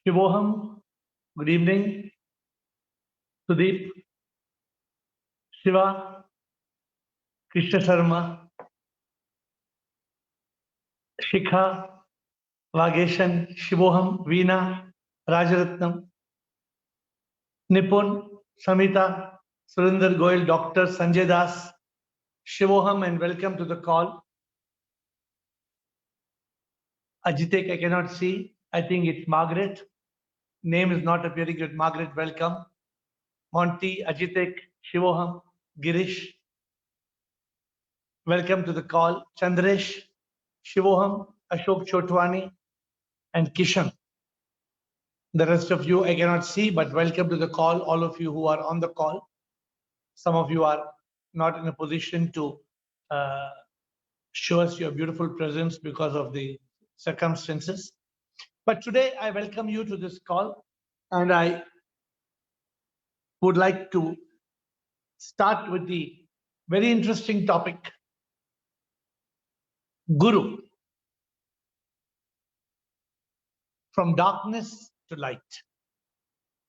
Shivoham, good evening. Sudeep, Shiva, Krishna Sharma, Shikha, Vageshan, Shivoham, Veena, Rajaratnam, Nipun, Samita, Surinder Goyal, Dr. Sanjay Das, Shivoham, and welcome to the call. Ajitek, I cannot see. I think it's Margaret. Name is not appearing good. Margaret, welcome. Monty, Ajitek, Shivoham, Girish, welcome to the call. Chandresh, Shivoham, Ashok Chotwani, and Kishan. The rest of you I cannot see, but welcome to the call, all of you who are on the call. Some of you are not in a position to show us your beautiful presence because of the circumstances. But today I welcome you to this call, and I would like to start with the very interesting topic, Guru. From darkness to light.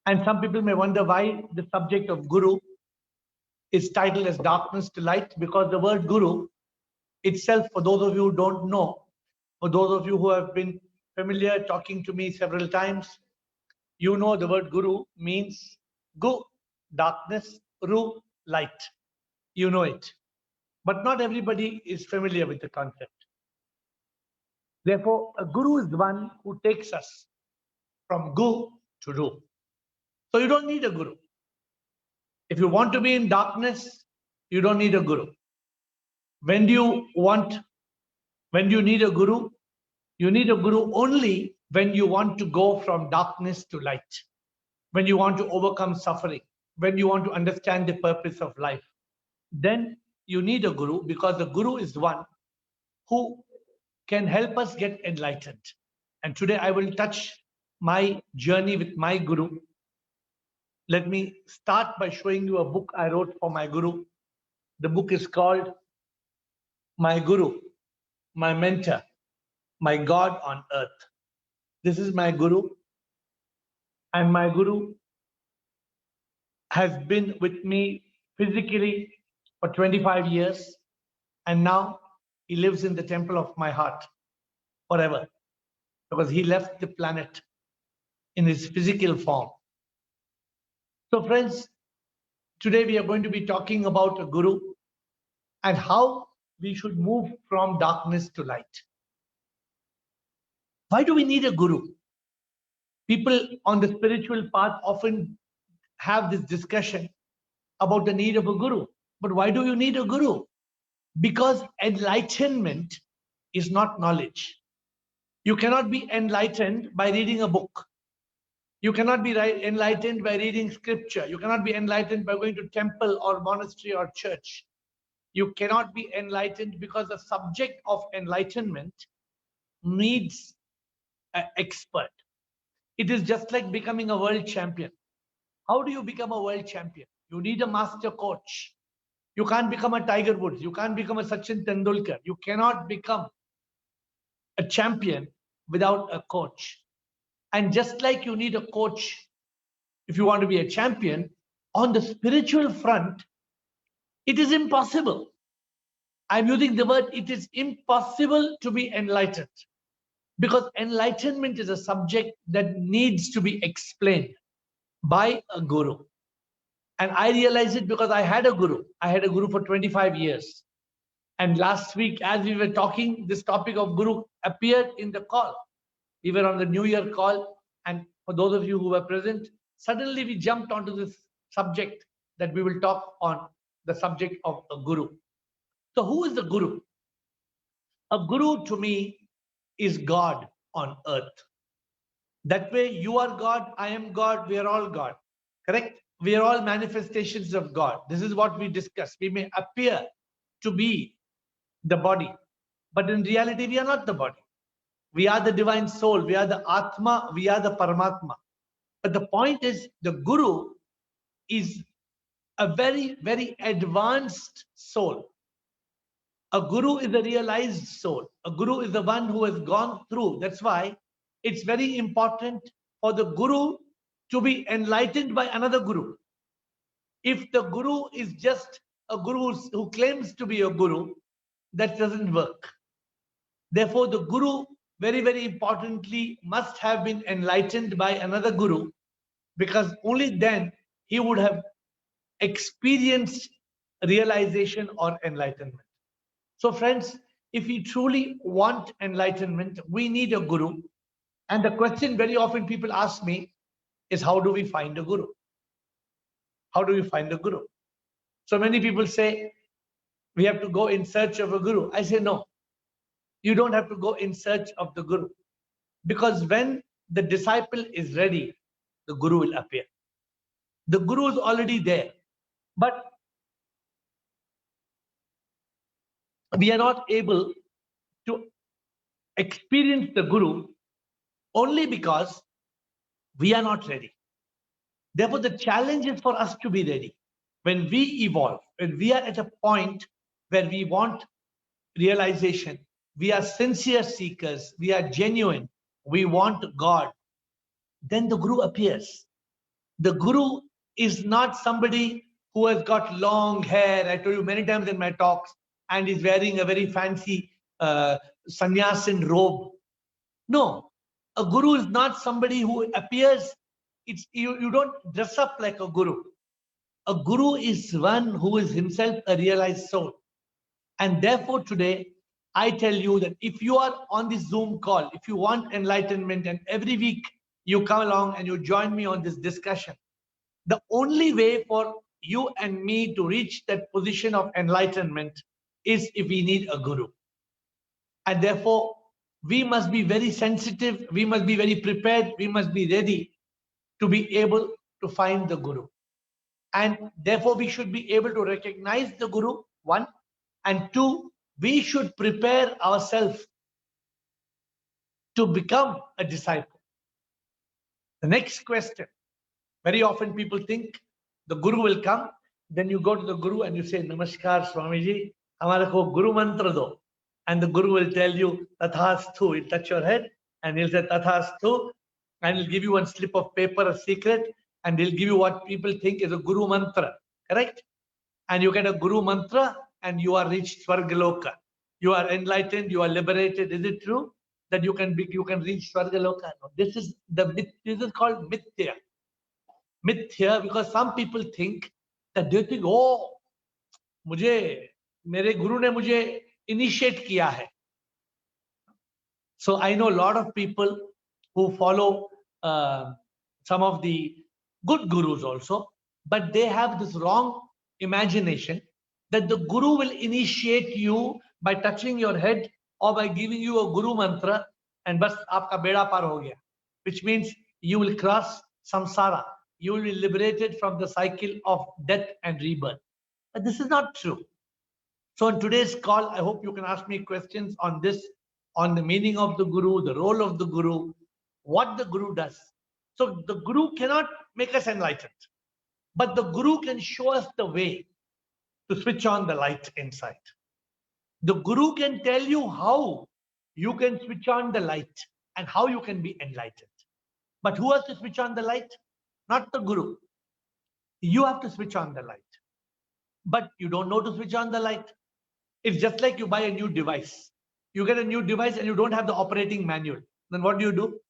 And some people may wonder why the subject of Guru is titled as darkness to light, because the word Guru itself, for those of you who don't know, for those of you who have been familiar talking to me several times, you know the word Guru means Gu, darkness, Ru, light. You know it. But not everybody is familiar with the concept. Therefore, a Guru is the one who takes us from Gu to Ru. So you don't need a Guru. If you want to be in darkness, you don't need a Guru. When do you need a Guru? You need a Guru only when you want to go from darkness to light, when you want to overcome suffering, when you want to understand the purpose of life. Then you need a Guru, because the Guru is the one who can help us get enlightened. And today I will touch my journey with my Guru. Let me start by showing you a book I wrote for my Guru. The book is called My Guru, My Mentor, My God on Earth. This is my Guru, and my Guru has been with me physically for 25 years, and now he lives in the temple of my heart forever, because he left the planet in his physical form. So friends, today we are going to be talking about a Guru and how we should move from darkness to light. Why do we need a Guru? People on the spiritual path often have this discussion about the need of a Guru. But why do you need a Guru? Because enlightenment is not knowledge. You cannot be enlightened by reading a book. You cannot be enlightened by reading scripture. You cannot be enlightened by going to temple or monastery or church. You cannot be enlightened because the subject of enlightenment needs an expert. It is just like becoming a world champion. How do you become a world champion? You need a master coach. You can't become a Tiger Woods. You can't become a Sachin Tendulkar. You cannot become a champion without a coach. And just like you need a coach if you want to be a champion, on the spiritual front, it is impossible. I'm using the word, it is impossible to be enlightened, because enlightenment is a subject that needs to be explained by a Guru. And I realized it because I had a Guru. I had a Guru for 25 years. And last week, as we were talking, this topic of Guru appeared in the call. We were on the New Year call. And for those of you who were present, suddenly we jumped onto this subject that we will talk on the subject of a guru. So who is the guru? A guru to me is God on earth. That way you are God, I am God, we are all God. Correct? We are all manifestations of God. This is what we discuss. We may appear to be the body, but in reality we are not the body. We are the divine soul, we are the Atma, we are the Paramatma. But the point is, the guru is a very, very advanced soul. A guru is a realized soul. A guru is the one who has gone through. That's why it's very important for the guru to be enlightened by another guru. If the guru is just a guru who claims to be a guru, that doesn't work. Therefore, the guru, very, very importantly, must have been enlightened by another guru, because only then he would have experienced realization or enlightenment. So friends, if we truly want enlightenment, we need a guru. And the question very often people ask me is, how do we find a guru? How do we find a guru? So many people say, we have to go in search of a guru. I say, no, you don't have to go in search of the guru. Because when the disciple is ready, the guru will appear. The guru is already there. But we are not able to experience the guru only because we are not ready. Therefore, the challenge is for us to be ready. When we evolve, when we are at a point where we want realization, we are sincere seekers, we are genuine, we want God, then the guru appears. The guru is not somebody who has got long hair, I told you many times in my talks, and is wearing a very fancy sannyasin robe. No, a guru is not somebody who appears. You don't dress up like a guru. A guru is one who is himself a realized soul. And therefore today, I tell you that if you are on this Zoom call, if you want enlightenment, and every week you come along and you join me on this discussion, the only way for you and me to reach that position of enlightenment is if we need a guru. And therefore, we must be very sensitive, we must be very prepared, we must be ready to be able to find the guru. And therefore, we should be able to recognize the guru, one, and two, we should prepare ourselves to become a disciple. The next question, very often people think the guru will come, then you go to the guru and you say, Namaskar, Swamiji, hamare ko guru mantra do. And the guru will tell you, Tathasthu. He'll touch your head and he'll say, Tathasthu. And he'll give you one slip of paper, a secret, and he'll give you what people think is a guru mantra. Correct? And you get a guru mantra and you are reached Swargaloka. You are enlightened, you are liberated. Is it true that you can reach Swargaloka? No, this is called mithya. Mithya, because some people think that they think, oh, mere guru ne mujhe initiate kiya hai. So I know a lot of people who follow some of the good gurus also, but they have this wrong imagination that the guru will initiate you by touching your head or by giving you a guru mantra and bas aapka beda par ho gaya, which means you will cross samsara. You will be liberated from the cycle of death and rebirth. But this is not true. So in today's call, I hope you can ask me questions on this, on the meaning of the guru, the role of the guru, what the guru does. So the guru cannot make us enlightened, but the guru can show us the way to switch on the light inside. The guru can tell you how you can switch on the light and how you can be enlightened. But who has to switch on the light? Not the guru. You have to switch on the light. But you don't know to switch on the light. It's just like you buy a new device. You get a new device and you don't have the operating manual. Then what do?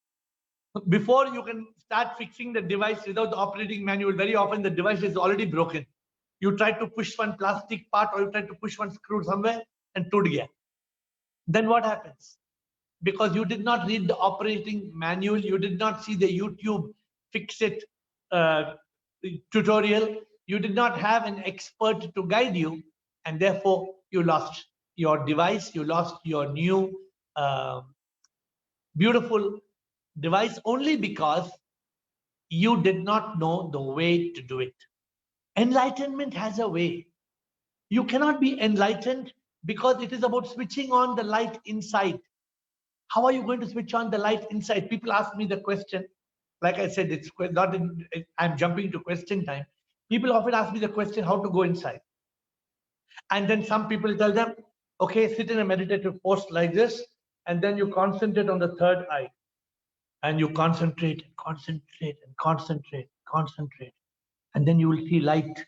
Before you can start fixing the device without the operating manual, very often the device is already broken. You try to push one plastic part or you try to push one screw somewhere and toot gaya. Then what happens? Because you did not read the operating manual, you did not see the YouTube fix it tutorial, You did not have an expert to guide you, and therefore you lost your device, you lost your new beautiful device only because you did not know the way to do it. Enlightenment has a way. You cannot be enlightened because it is about switching on the light inside. How are you going to switch on the light inside? People ask me the question. Like I said, it's not in, I'm jumping to question time. People often ask me the question, how to go inside. And then some people tell them, okay, sit in a meditative pose like this, and then you concentrate on the third eye. And you concentrate, concentrate, and concentrate, concentrate. And then you will see light.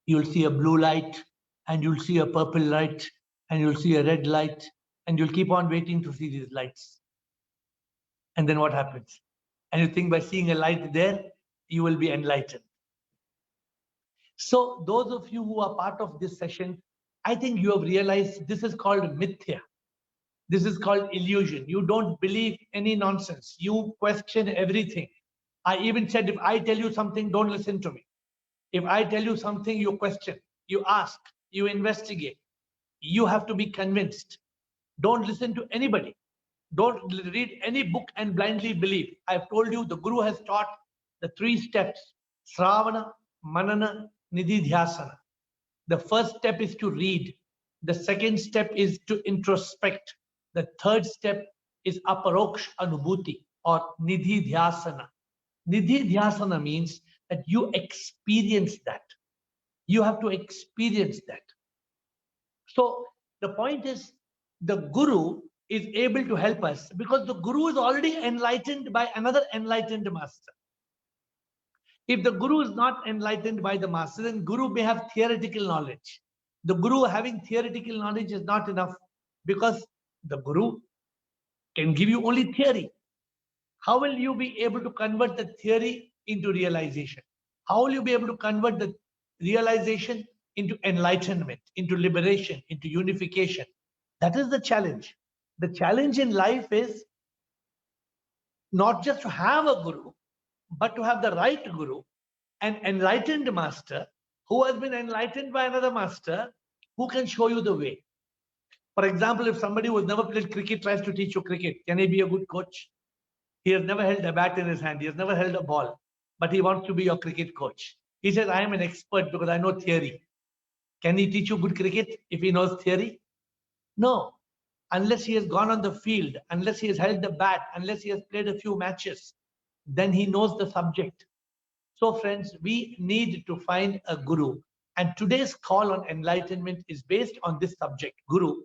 You'll see a blue light, and you'll see a purple light, and you'll see a red light, and you'll keep on waiting to see these lights. And then what happens? And you think by seeing a light there, you will be enlightened. So those of you who are part of this session, I think you have realized this is called mithya. This is called illusion. You don't believe any nonsense. You question everything. I even said, if I tell you something, don't listen to me. If I tell you something, you question, you ask, you investigate. You have to be convinced. Don't listen to anybody. Don't read any book and blindly believe. I've told you the Guru has taught the 3 steps: Sravana, Manana, Nididhyasana. The first step is to read. The second step is to introspect. The third step is Aparoksh Anubhuti or Nididhyasana. Nididhyasana means that you experience that. You have to experience that. So the point is, the Guru is able to help us because the Guru is already enlightened by another enlightened master. If the Guru is not enlightened by the master, then Guru may have theoretical knowledge. The Guru having theoretical knowledge is not enough because the Guru can give you only theory. How will you be able to convert the theory into realization? How will you be able to convert the realization into enlightenment, into liberation, into unification? That is the challenge. The challenge in life is not just to have a Guru, but to have the right Guru, an enlightened master who has been enlightened by another master who can show you the way. For example, if somebody who has never played cricket tries to teach you cricket, can he be a good coach? He has never held a bat in his hand. He has never held a ball, but he wants to be your cricket coach. He says, I am an expert because I know theory. Can he teach you good cricket if he knows theory? No. Unless he has gone on the field, unless he has held the bat, unless he has played a few matches, then he knows the subject. So friends, we need to find a Guru. And today's call on enlightenment is based on this subject, Guru,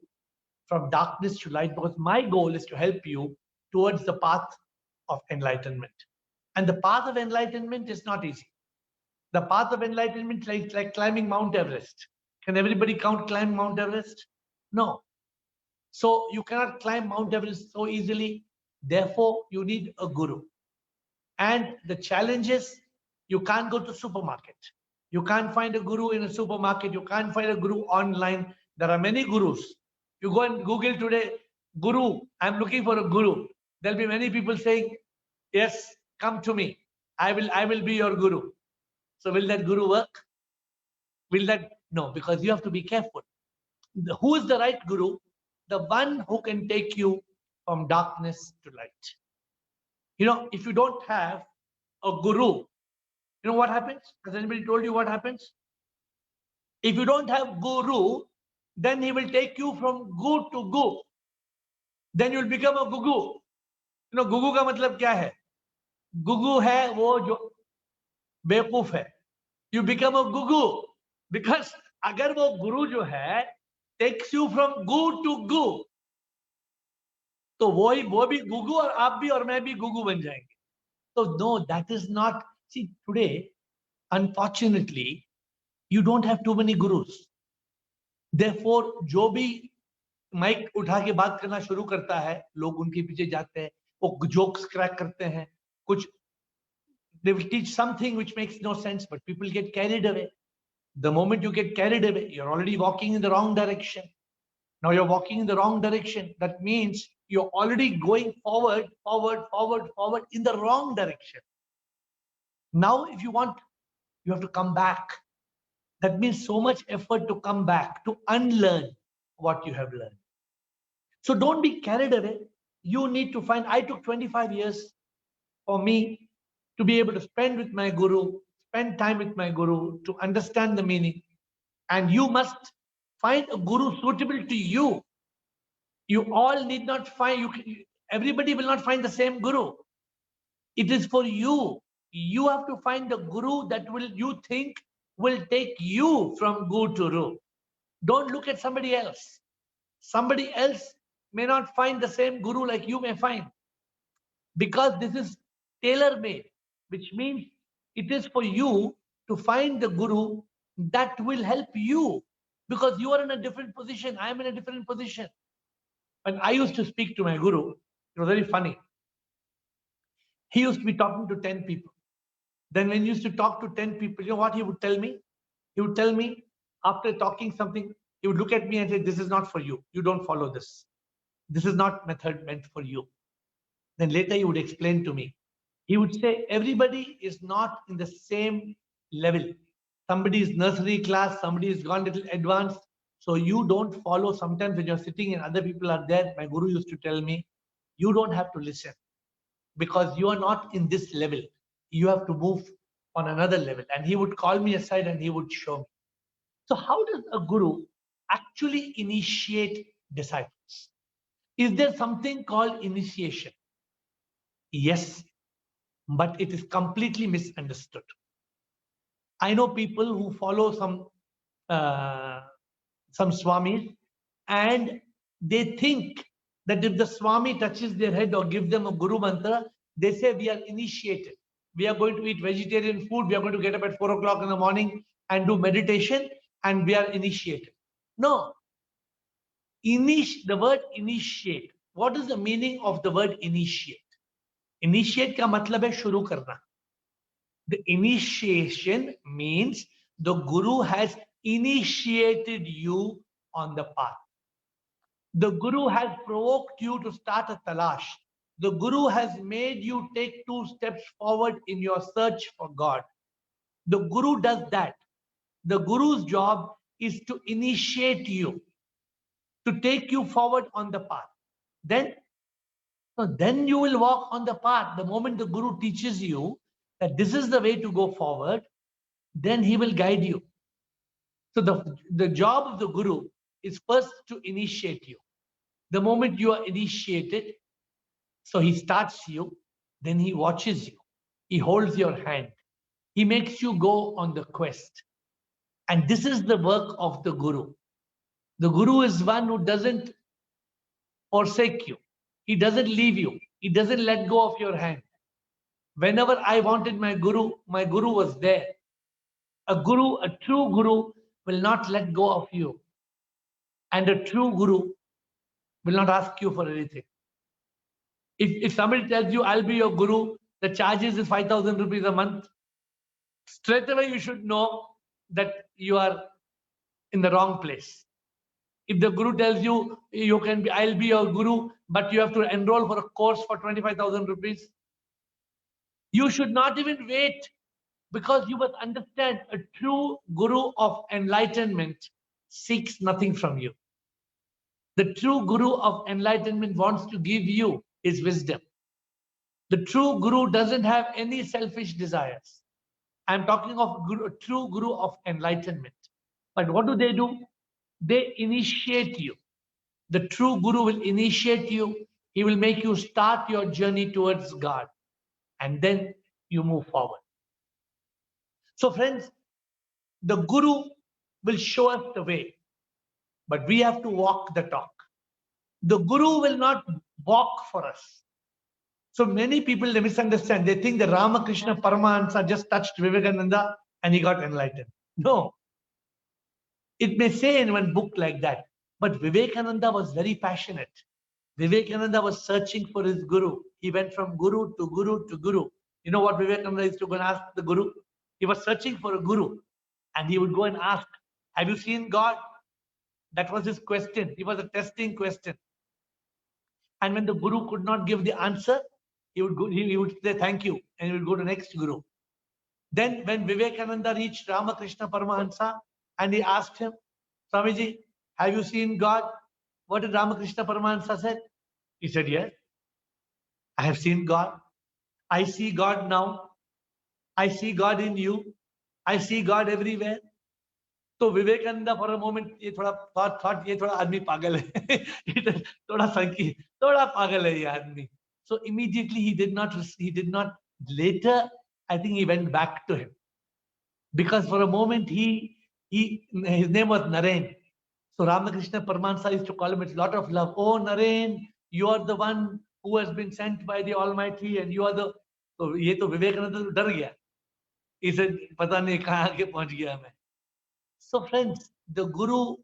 from darkness to light, because my goal is to help you towards the path of enlightenment. And the path of enlightenment is not easy. The path of enlightenment is like climbing Mount Everest. Can everybody climb Mount Everest? No. So you cannot climb Mount Everest so easily. Therefore, you need a Guru. And the challenge is you can't go to supermarket. You can't find a Guru in a supermarket. You can't find a Guru online. There are many Gurus. You go and Google today, Guru, I'm looking for a Guru. There'll be many people saying, yes, come to me. I will be your Guru. So will that Guru work? Will that? No, because you have to be careful. Who is the right Guru? The one who can take you from darkness to light. You know, if you don't have a Guru, you know what happens? Has anybody told you what happens? If you don't have Guru, then he will take you from Gu to Gu. Then you'll become a Gugu. You know, Gugu का मतलब क्या है? Gugu है वो जो बेवकूफ है. You become a Gugu because अगर वो गुरु जो है takes you from Gu to Gu, तो वो भी गुगु और आप भी और मैं भी गुगु बन जाएंगे. So no, that is not. See, today, unfortunately, you don't have too many gurus. Therefore, जो भी माइक उठा के बात करना शुरू करता है, लोग उनके पीछे जाते हैं, वो जोक्स क्रैक करते हैं, कुछ they will teach something which makes no sense, but people get carried away. The moment you get carried away, you're already walking in the wrong direction. Now you're walking in the wrong direction. That means you're already going forward in the wrong direction. Now, if you want, you have to come back. That means so much effort to come back, to unlearn what you have learned. So don't be carried away. You need to find, I took 25 years for me to be able to spend with my guru, spend time with my guru, to understand the meaning. And you must find a guru suitable to you. You all need not find, everybody will not find the same guru. It is for you. You have to find the guru that will, you think will take you from gu to ru. Don't look at somebody else. Somebody else may not find the same guru like you may find, because this is tailor-made, which means it is for you to find the guru that will help you, because you are in a different position. I am in a different position. When I used to speak to my guru, it was very funny. He used to be talking to 10 people. Then when he used to talk to 10 people, you know what he would tell me? He would tell me, after talking something, he would look at me and say, this is not for you. You don't follow this. This is not method meant for you. Then later he would explain to me. He would say, everybody is not in the same level. Somebody is nursery class, somebody has gone a little advanced. So you don't follow. Sometimes when you're sitting and other people are there, my guru used to tell me, you don't have to listen, because you are not in this level. You have to move on another level. And he would call me aside and he would show me. So how does a guru actually initiate disciples? Is there something called initiation? Yes, but it is completely misunderstood. I know people who follow some swamis, and they think that if the swami touches their head or give them a guru mantra, they say we are initiated. We are going to eat vegetarian food. We are going to get up at 4 o'clock in the morning and do meditation, and we are initiated. No. The word initiate. What is the meaning of the word initiate? Initiate का मतलब है शुरू करना. The initiation means the guru has initiated you on the path. The guru has provoked you to start a talash. The guru has made you take 2 steps forward in your search for God. The guru does that. The guru's job is to initiate you, to take you forward on the path. Then you will walk on the path. The moment the guru teaches you that this is the way to go forward, then he will guide you. So the job of the guru is first to initiate you. The moment you are initiated, so he starts you, then he watches you. He holds your hand. He makes you go on the quest. And this is the work of the guru. The guru is one who doesn't forsake you. He doesn't leave you. He doesn't let go of your hand. Whenever I wanted my guru was there. A true guru will not let go of you. And a true guru will not ask you for anything. If somebody tells you, I'll be your guru, the charges is 5,000 rupees a month, straight away you should know that you are in the wrong place. If the guru tells you, I'll be your guru, but you have to enroll for a course for 25,000 rupees, you should not even wait, because you must understand a true guru of enlightenment seeks nothing from you. The true guru of enlightenment wants to give you his wisdom. The true guru doesn't have any selfish desires. I'm talking of a true guru of enlightenment. But what do? They initiate you. The true guru will initiate you. He will make you start your journey towards God. And then you move forward. So friends, the guru will show us the way, but we have to walk the talk. The guru will not walk for us. So many people, they misunderstand. They think the Ramakrishna Paramahansa just touched Vivekananda and he got enlightened. No. It may say in one book like that, but Vivekananda was very passionate. Vivekananda was searching for his guru. He went from guru to guru to guru. You know what Vivekananda used to go and ask the guru? He was searching for a guru, and he would go and ask, have you seen God? That was his question. It was a testing question. And when the guru could not give the answer, he would say thank you, and he would go to the next guru. Then when Vivekananda reached Ramakrishna Paramahansa, And he asked him, Swamiji, have you seen God? What did Ramakrishna Paramahansa said? He said, yes, I have seen God. I see God now. I see God in you. I see God everywhere. तो Vivekananda for a moment ये थोड़ा thought ये थोड़ा आदमी पागल है थोड़ा संकी थोड़ा पागल है ये आदमी. So immediately he did not later I think he went back to him because for a moment his name was Naren. So Ramakrishna Paramahansa used to call him with a lot of love. Oh Naren, you are the one who has been sent by the Almighty and you are the. तो ये तो विवेकानंद डर गया. He said पता नहीं कहाँ आके पहुंच गया मैं. So friends, the Guru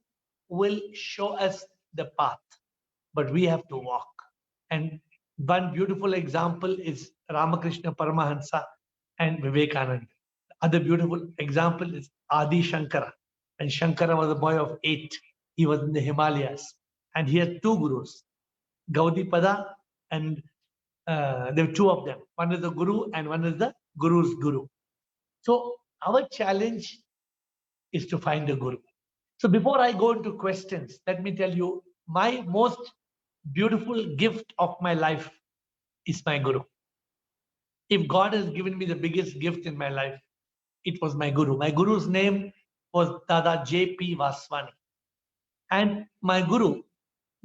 will show us the path, but we have to walk. And one beautiful example is Ramakrishna Paramahansa and Vivekananda. Other beautiful example is Adi Shankara. And Shankara was a boy of 8. He was in the Himalayas. And he had two gurus, Gaudipada and there were two of them. One is the Guru and one is the Guru's Guru. So our challenge is to find a Guru. So before I go into questions, let me tell you, my most beautiful gift of my life is my Guru. If God has given me the biggest gift in my life, it was my Guru. My Guru's name was Dada J.P. Vaswani. And my Guru,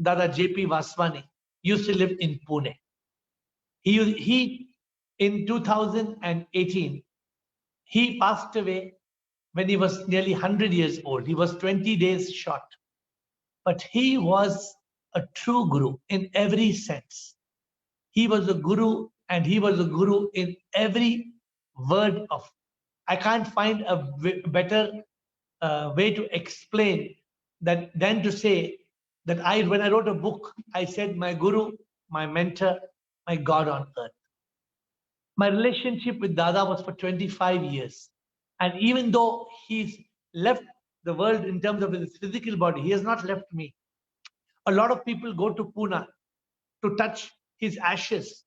Dada J.P. Vaswani, used to live in Pune. He in 2018, he passed away when he was nearly 100 years old. He was 20 days short. But he was a true Guru in every sense. He was a Guru and he was a Guru in every word of. I can't find a better way to explain that than to say that when I wrote a book, I said my Guru, my mentor, my God on earth. My relationship with Dada was for 25 years. And even though he's left the world in terms of his physical body, he has not left me. A lot of people go to Pune to touch his ashes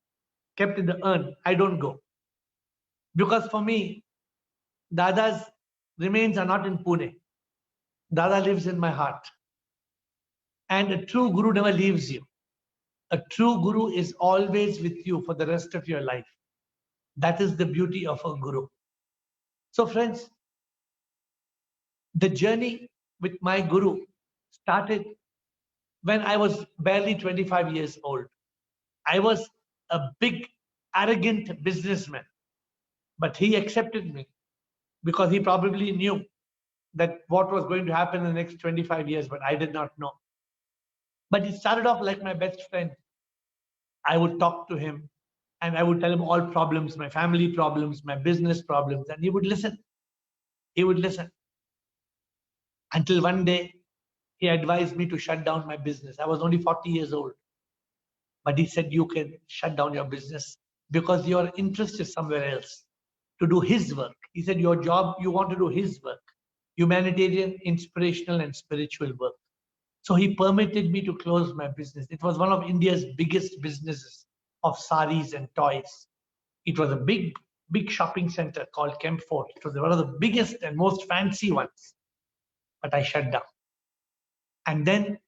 kept in the urn. I don't go. Because for me, Dada's remains are not in Pune. Dada lives in my heart. And a true Guru never leaves you. A true Guru is always with you for the rest of your life. That is the beauty of a Guru. So friends, the journey with my Guru started when I was barely 25 years old. I was a big, arrogant businessman, but he accepted me because he probably knew that what was going to happen in the next 25 years, but I did not know. But he started off like my best friend. I would talk to him and I would tell him all problems, my family problems, my business problems, and he would listen. He would listen. Until one day, he advised me to shut down my business. I was only 40 years old. But he said, you can shut down your business because your interest is somewhere else, to do his work. He said, your job, you want to do his work, humanitarian, inspirational, and spiritual work. So he permitted me to close my business. It was one of India's biggest businesses of saris and toys. It was a big shopping center called Kemp Fort. It was one of the biggest and most fancy ones. But I shut down. And then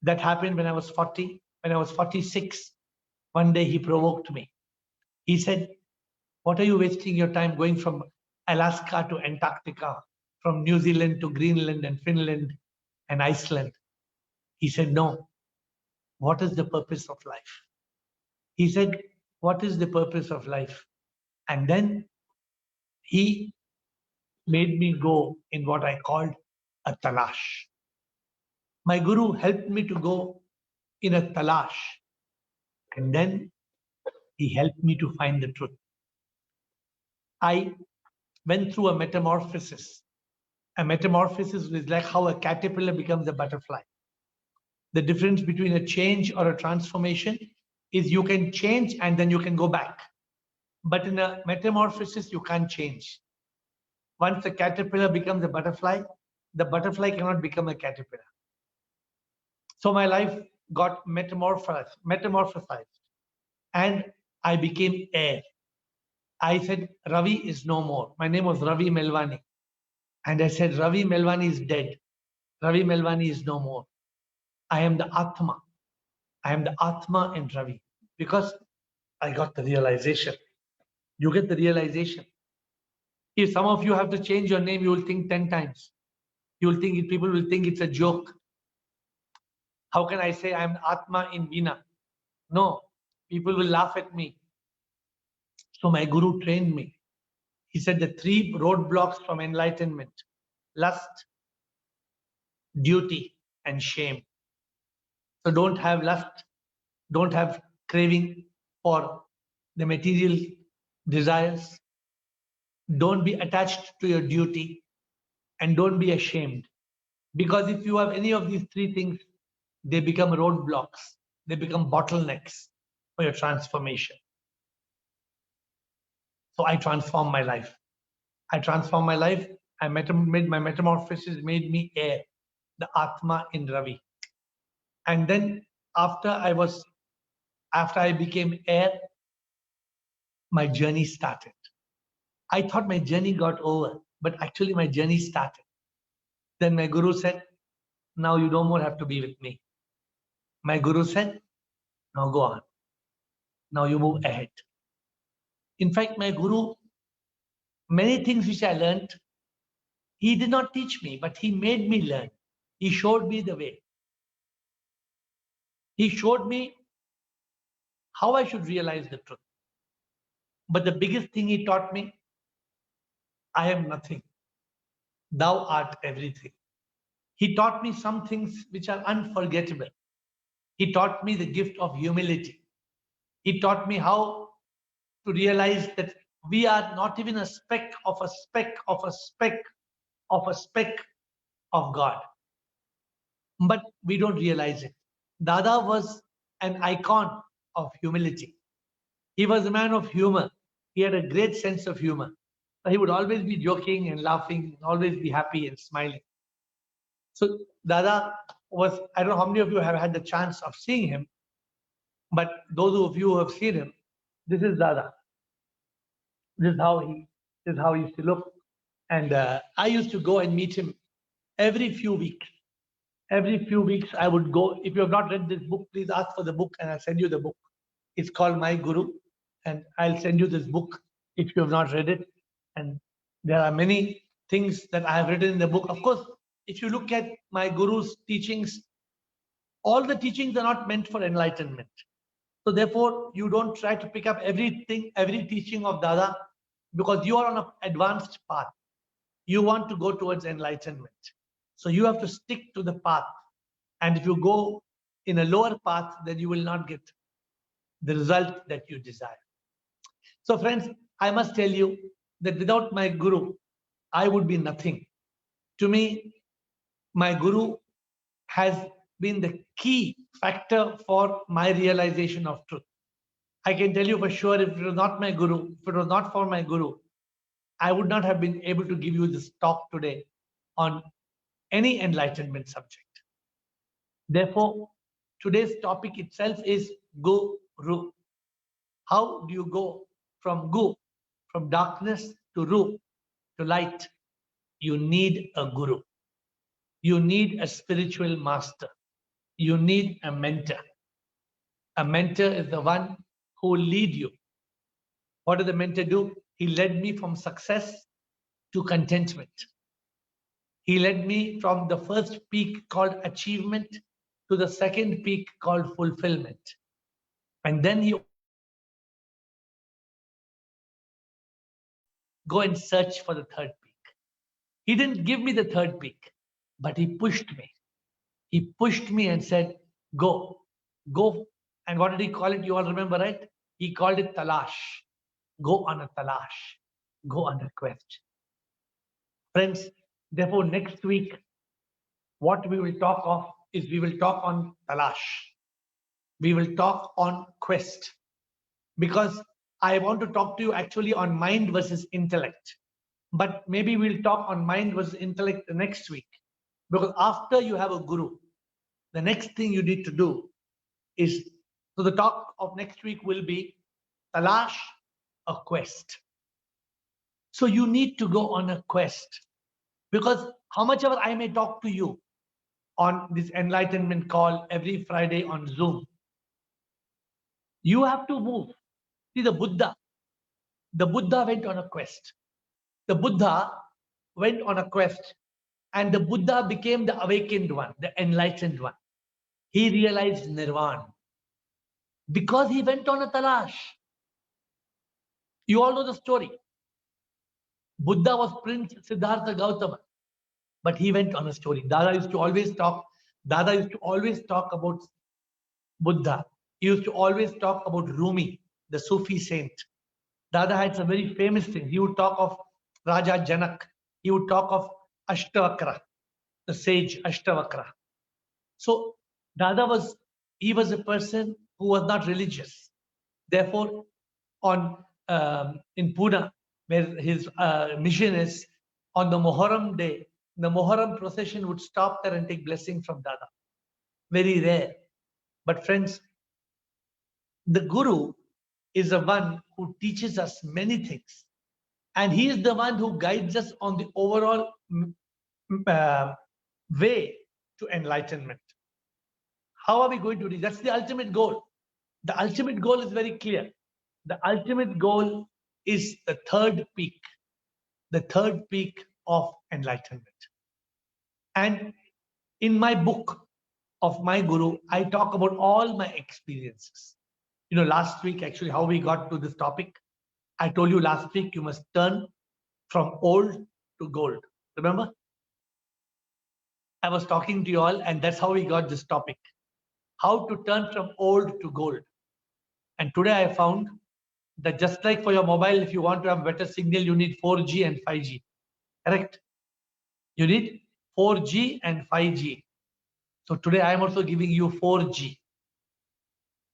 that happened when I was 40. When I was 46, one day he provoked me. He said, what are you wasting your time going from Alaska to Antarctica, from New Zealand to Greenland and Finland and Iceland? He said, no. What is the purpose of life? He said, what is the purpose of life? And then he made me go in what I called a talash. My Guru helped me to go in a talash. And then he helped me to find the truth. I went through a metamorphosis. A metamorphosis is like how a caterpillar becomes a butterfly. The difference between a change or a transformation is you can change and then you can go back. But in a metamorphosis, you can't change. Once the caterpillar becomes a butterfly, the butterfly cannot become a caterpillar. So my life got metamorphosized, and I became air. I said, Ravi is no more. My name was Ravi Melwani. And I said, Ravi Melwani is dead. Ravi Melwani is no more. I am the Atma. I am the Atma in Ravi. Because I got the realization. You get the realization. If some of you have to change your name, you will think 10 times. You will think, people will think it's a joke. How can I say I'm Atma in Veena? No, people will laugh at me. So my guru trained me. He said the 3 roadblocks from enlightenment: lust, duty, and shame. So don't have lust, don't have craving for the material desires, don't be attached to your duty, and don't be ashamed. Because if you have any of these 3 things, they become roadblocks, they become bottlenecks for your transformation. So I transformed my life. I transformed my life. Made my metamorphosis, made me air, the Atma in Ravi. And then after I became air, my journey started. I thought my journey got over, but actually my journey started. Then my guru said, now you no more have to be with me. My guru said, now go on. Now you move ahead. In fact, my guru, many things which I learned, he did not teach me, but he made me learn. He showed me the way. He showed me how I should realize the truth. But the biggest thing he taught me, I am nothing. Thou art everything. He taught me some things which are unforgettable. He taught me the gift of humility. He taught me how to realize that we are not even a speck of a speck of a speck of a speck of God. But we don't realize it. Dada was an icon of humility. He was a man of humor. He had a great sense of humor. He would always be joking and laughing, always be happy and smiling. So Dada was, I don't know how many of you have had the chance of seeing him, but those of you who have seen him, this is Dada. This is how he used to look. And I used to go and meet him every few weeks. Every few weeks I would go. If you have not read this book, please ask for the book and I'll send you the book. It's called My Guru, and I'll send you this book if you have not read it. And there are many things that I have written in the book. Of course, if you look at my Guru's teachings, all the teachings are not meant for enlightenment. So therefore, you don't try to pick up everything, every teaching of Dada, because you are on an advanced path. You want to go towards enlightenment. So you have to stick to the path. And if you go in a lower path, then you will not get the result that you desire. So friends, I must tell you that without my guru, I would be nothing. To me, my guru has been the key factor for my realization of truth. I can tell you for sure, if it was not my guru, if it was not for my guru, I would not have been able to give you this talk today on any enlightenment subject. Therefore, today's topic itself is Guru. How do you go from Gu, from darkness to Ru, to light? You need a guru. You need a spiritual master. You need a mentor. A mentor is the one who will lead you. What did the mentor do? He led me from success to contentment. He led me from the first peak called achievement to the second peak called fulfillment. And then he go and search for the third peak. He didn't give me the third peak, but he pushed me. He pushed me and said, go, go. And what did he call it? You all remember, right? He called it talash. Go on a talash. Go on a quest. Friends, therefore, next week, what we will talk of is we will talk on talash. We will talk on quest. Because I want to talk to you actually on mind versus intellect. But maybe we'll talk on mind versus intellect the next week. Because after you have a guru, the next thing you need to do is, so the talk of next week will be talash, a quest. So you need to go on a quest. Because how much ever I may talk to you on this enlightenment call every Friday on Zoom, you have to move. See, the Buddha went on a quest. The Buddha went on a quest, and the Buddha became the awakened one, the enlightened one. He realized Nirvana because he went on a talash. You all know the story. Buddha was Prince Siddhartha Gautama, but he went on a story. Dada used to always talk about Buddha. He used to always talk about Rumi, the Sufi saint. Dada had some very famous things. He would talk of Raja Janak. He would talk of Ashtavakra, the sage Ashtavakra. So Dada was a person who was not religious. Therefore, in Pune, where his mission is, on the Muharram day, the Muharram procession would stop there and take blessing from Dada. Very rare. But friends, the Guru is the one who teaches us many things. And he is the one who guides us on the overall way to enlightenment. How are we going to reach? That's the ultimate goal. The ultimate goal is very clear. The ultimate goal is the third peak of enlightenment. And in my book of my Guru, I talk about all my experiences. You know, last week, actually, how we got to this topic, I told you last week, you must turn from old to gold. Remember? I was talking to you all, and that's how we got this topic. How to turn from old to gold. And today I found that just like for your mobile, if you want to have better signal, you need 4G and 5G. Correct? You need 4G and 5G. So today I am also giving you 4G.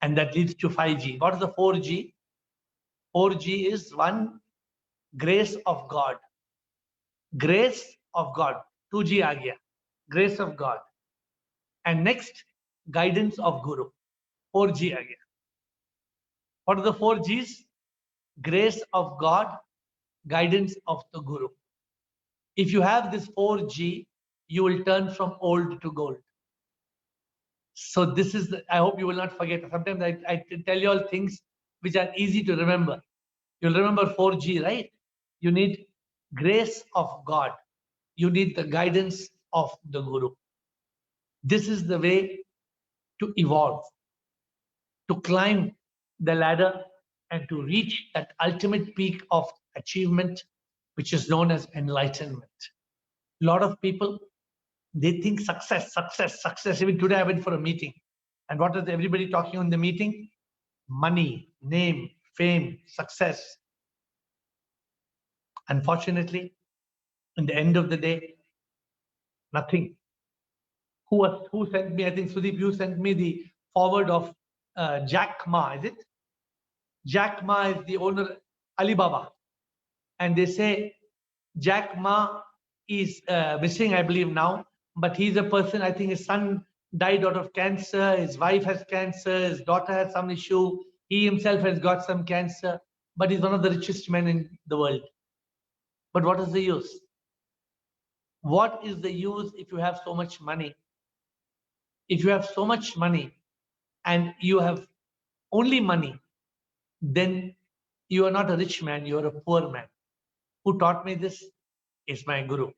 And that leads to 5G. What is the 4G? 4G is one, grace of God. Grace of God. 2G aa gaya. Grace of God. And next, guidance of Guru. 4G aa gaya. What are the 4Gs? Grace of God, guidance of the Guru. If you have this 4G, you will turn from old to gold. So this is, I hope you will not forget. Sometimes I tell you all things which are easy to remember. You'll remember 4G, right? You need grace of God. You need the guidance of the Guru. This is the way to evolve, to climb the ladder and to reach that ultimate peak of achievement, which is known as enlightenment. A lot of people, they think success. Even today I went for a meeting. And what is everybody talking on the meeting? Money, name, fame, success. Unfortunately, in the end of the day, nothing. Who sent me? I think Sudeep, you sent me the forward of Jack Ma, is it? Jack Ma is the owner, Alibaba. And they say Jack Ma is missing, I believe now, but he's a person, I think his son died out of cancer, his wife has cancer, his daughter has some issue, he himself has got some cancer, but he's one of the richest men in the world. But what is the use? What is the use if you have so much money? If you have so much money and you have only money, then you are not a rich man, you are a poor man. Who taught me this is my Guru.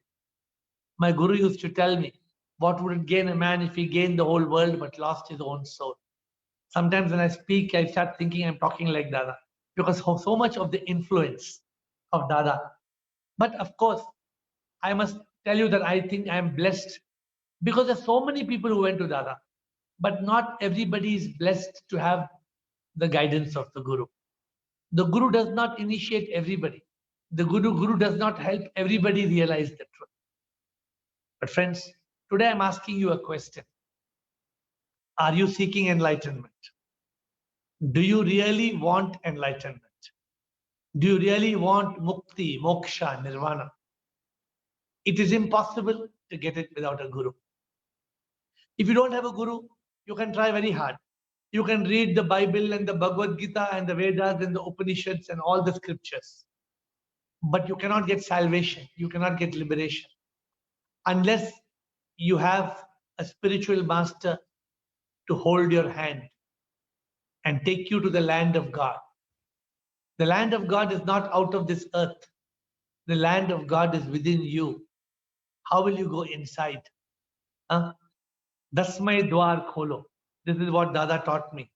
My Guru used to tell me, what would it gain a man if he gained the whole world but lost his own soul? Sometimes when I speak, I start thinking I'm talking like Dada because of so much of the influence of Dada. But of course, I must tell you that I think I am blessed because there's so many people who went to Dada, but not everybody is blessed to have the guidance of the Guru. The Guru does not initiate everybody. The Guru does not help everybody realize the truth. But friends, today I'm asking you a question. Are you seeking enlightenment? Do you really want enlightenment? Do you really want mukti, moksha, nirvana? It is impossible to get it without a Guru. If you don't have a Guru, you can try very hard. You can read the Bible and the Bhagavad Gita and the Vedas and the Upanishads and all the scriptures. But you cannot get salvation. You cannot get liberation. unless you have a spiritual master to hold your hand and take you to the land of God. The land of God is not out of this earth. The land of God is within you. How will you go inside? Huh? Dasmay Dwar Kholo. This is what Dada taught me.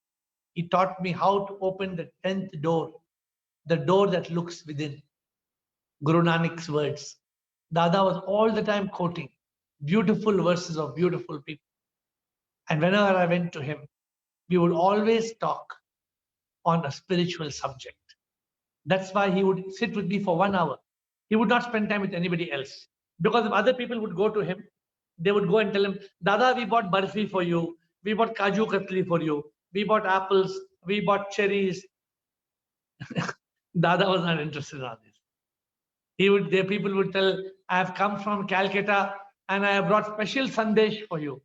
He taught me how to open the 10th door, the door that looks within. Guru Nanak's words. Dada was all the time quoting beautiful verses of beautiful people. And whenever I went to him, we would always talk on a spiritual subject. That's why he would sit with me for 1 hour. He would not spend time with anybody else. Because if other people would go to him, they would go and tell him, Dada, we bought barfi for you. We bought kaju katli for you. We bought apples. We bought cherries. Dada was not interested in all this. The people would tell, I have come from Calcutta and I have brought special sandesh for you.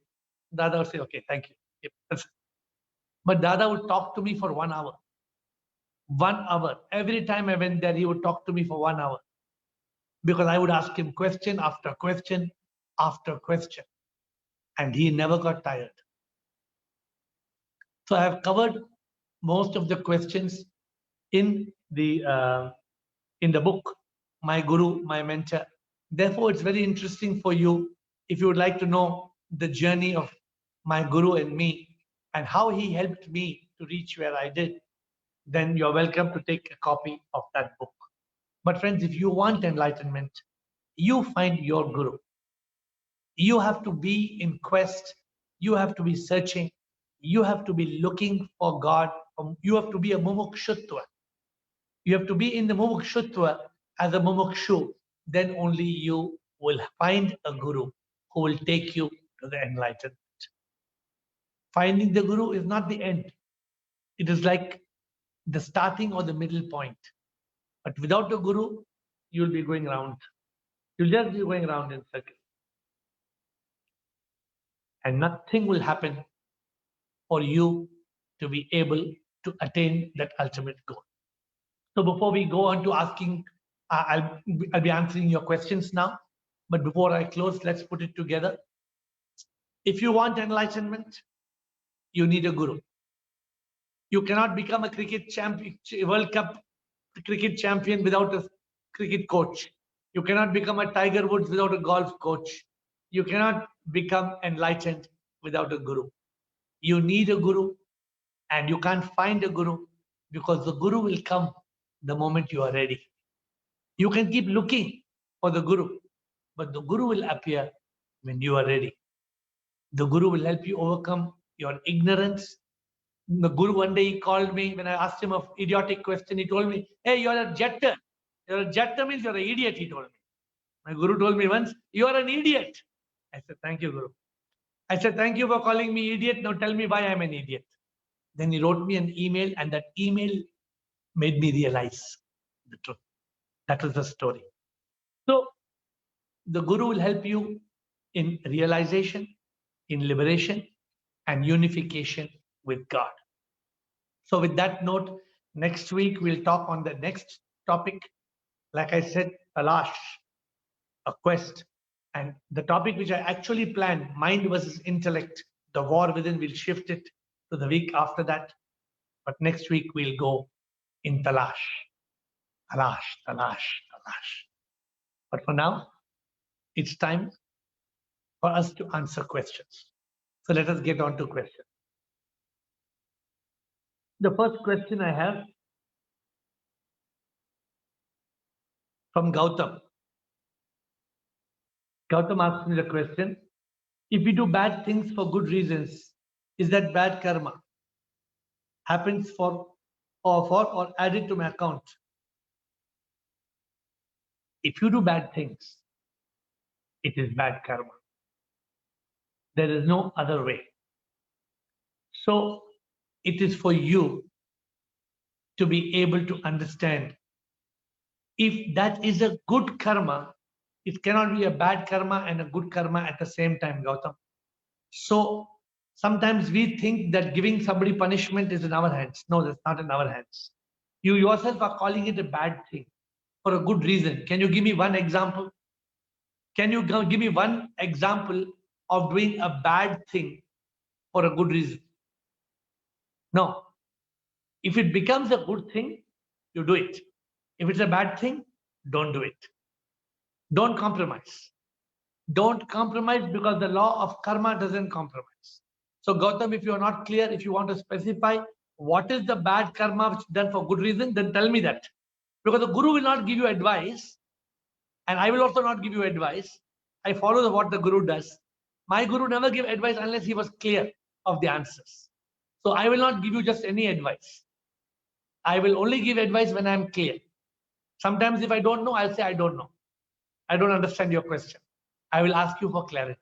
Dada would say, okay, thank you. Yep. But Dada would talk to me for 1 hour. 1 hour. Every time I went there, he would talk to me for 1 hour. Because I would ask him question after question after question. And he never got tired. So I have covered most of the questions in the book, My Guru, My Mentor. Therefore, it's very interesting for you if you would like to know the journey of my Guru and me and how he helped me to reach where I did, then you're welcome to take a copy of that book. But friends, if you want enlightenment, you find your Guru. You have to be in quest. You have to be searching. You have to be looking for God. You have to be a mumukshutva. You have to be in the mumukshutva as a mumukshu. Then only you will find a Guru who will take you to the enlightenment. Finding the Guru is not the end. It is like the starting or the middle point. But without a Guru, you'll be going around. You'll just be going around in circles. And nothing will happen for you to be able to attain that ultimate goal. So before we go on to asking, I'll be answering your questions now. But before I close, let's put it together. If you want enlightenment, you need a Guru. You cannot become a cricket champion, World Cup cricket champion without a cricket coach. You cannot become a Tiger Woods without a golf coach. You cannot become enlightened without a Guru. You need a Guru, and you can't find a Guru because the Guru will come the moment you are ready. You can keep looking for the Guru, but the Guru will appear when you are ready. The Guru will help you overcome your ignorance. The Guru one day he called me when I asked him an idiotic question. He told me, hey, you're a jetter. You're a jetter means you're an idiot, he told me. My Guru told me once, you are an idiot. I said, thank you, Guru. I said, thank you for calling me idiot. Now tell me why I'm an idiot. Then he wrote me an email, and that email made me realize the truth. That was the story. So the Guru will help you in realization, in liberation, and unification with God. So with that note, next week we'll talk on the next topic. Like I said, Talash, a quest. And the topic which I actually planned, mind versus intellect, the war within, we'll shift it to the week after that. But next week we'll go in Talash. Talash, Talash, Talash. But for now, it's time for us to answer questions. So let us get on to questions. The first question I have from Gautam. Gautam asked me the question, if we do bad things for good reasons, is that bad karma? Happens or added to my account? If you do bad things, it is bad karma. There is no other way. So it is for you to be able to understand if that is a good karma, it cannot be a bad karma and a good karma at the same time, Gautam. So sometimes we think that giving somebody punishment is in our hands. No, that's not in our hands. You yourself are calling it a bad thing for a good reason. Can you give me one example? Can you give me one example of doing a bad thing for a good reason? No. If it becomes a good thing, you do it. If it's a bad thing, don't do it. Don't compromise. Don't compromise, because the law of karma doesn't compromise. So Gautam, if you are not clear, if you want to specify what is the bad karma which is done for good reason, then tell me that. Because the Guru will not give you advice, and I will also not give you advice. I follow what the Guru does. My Guru never gave advice unless he was clear of the answers. So I will not give you just any advice. I will only give advice when I am clear. Sometimes if I don't know, I'll say I don't know. I don't understand your question. I will ask you for clarity.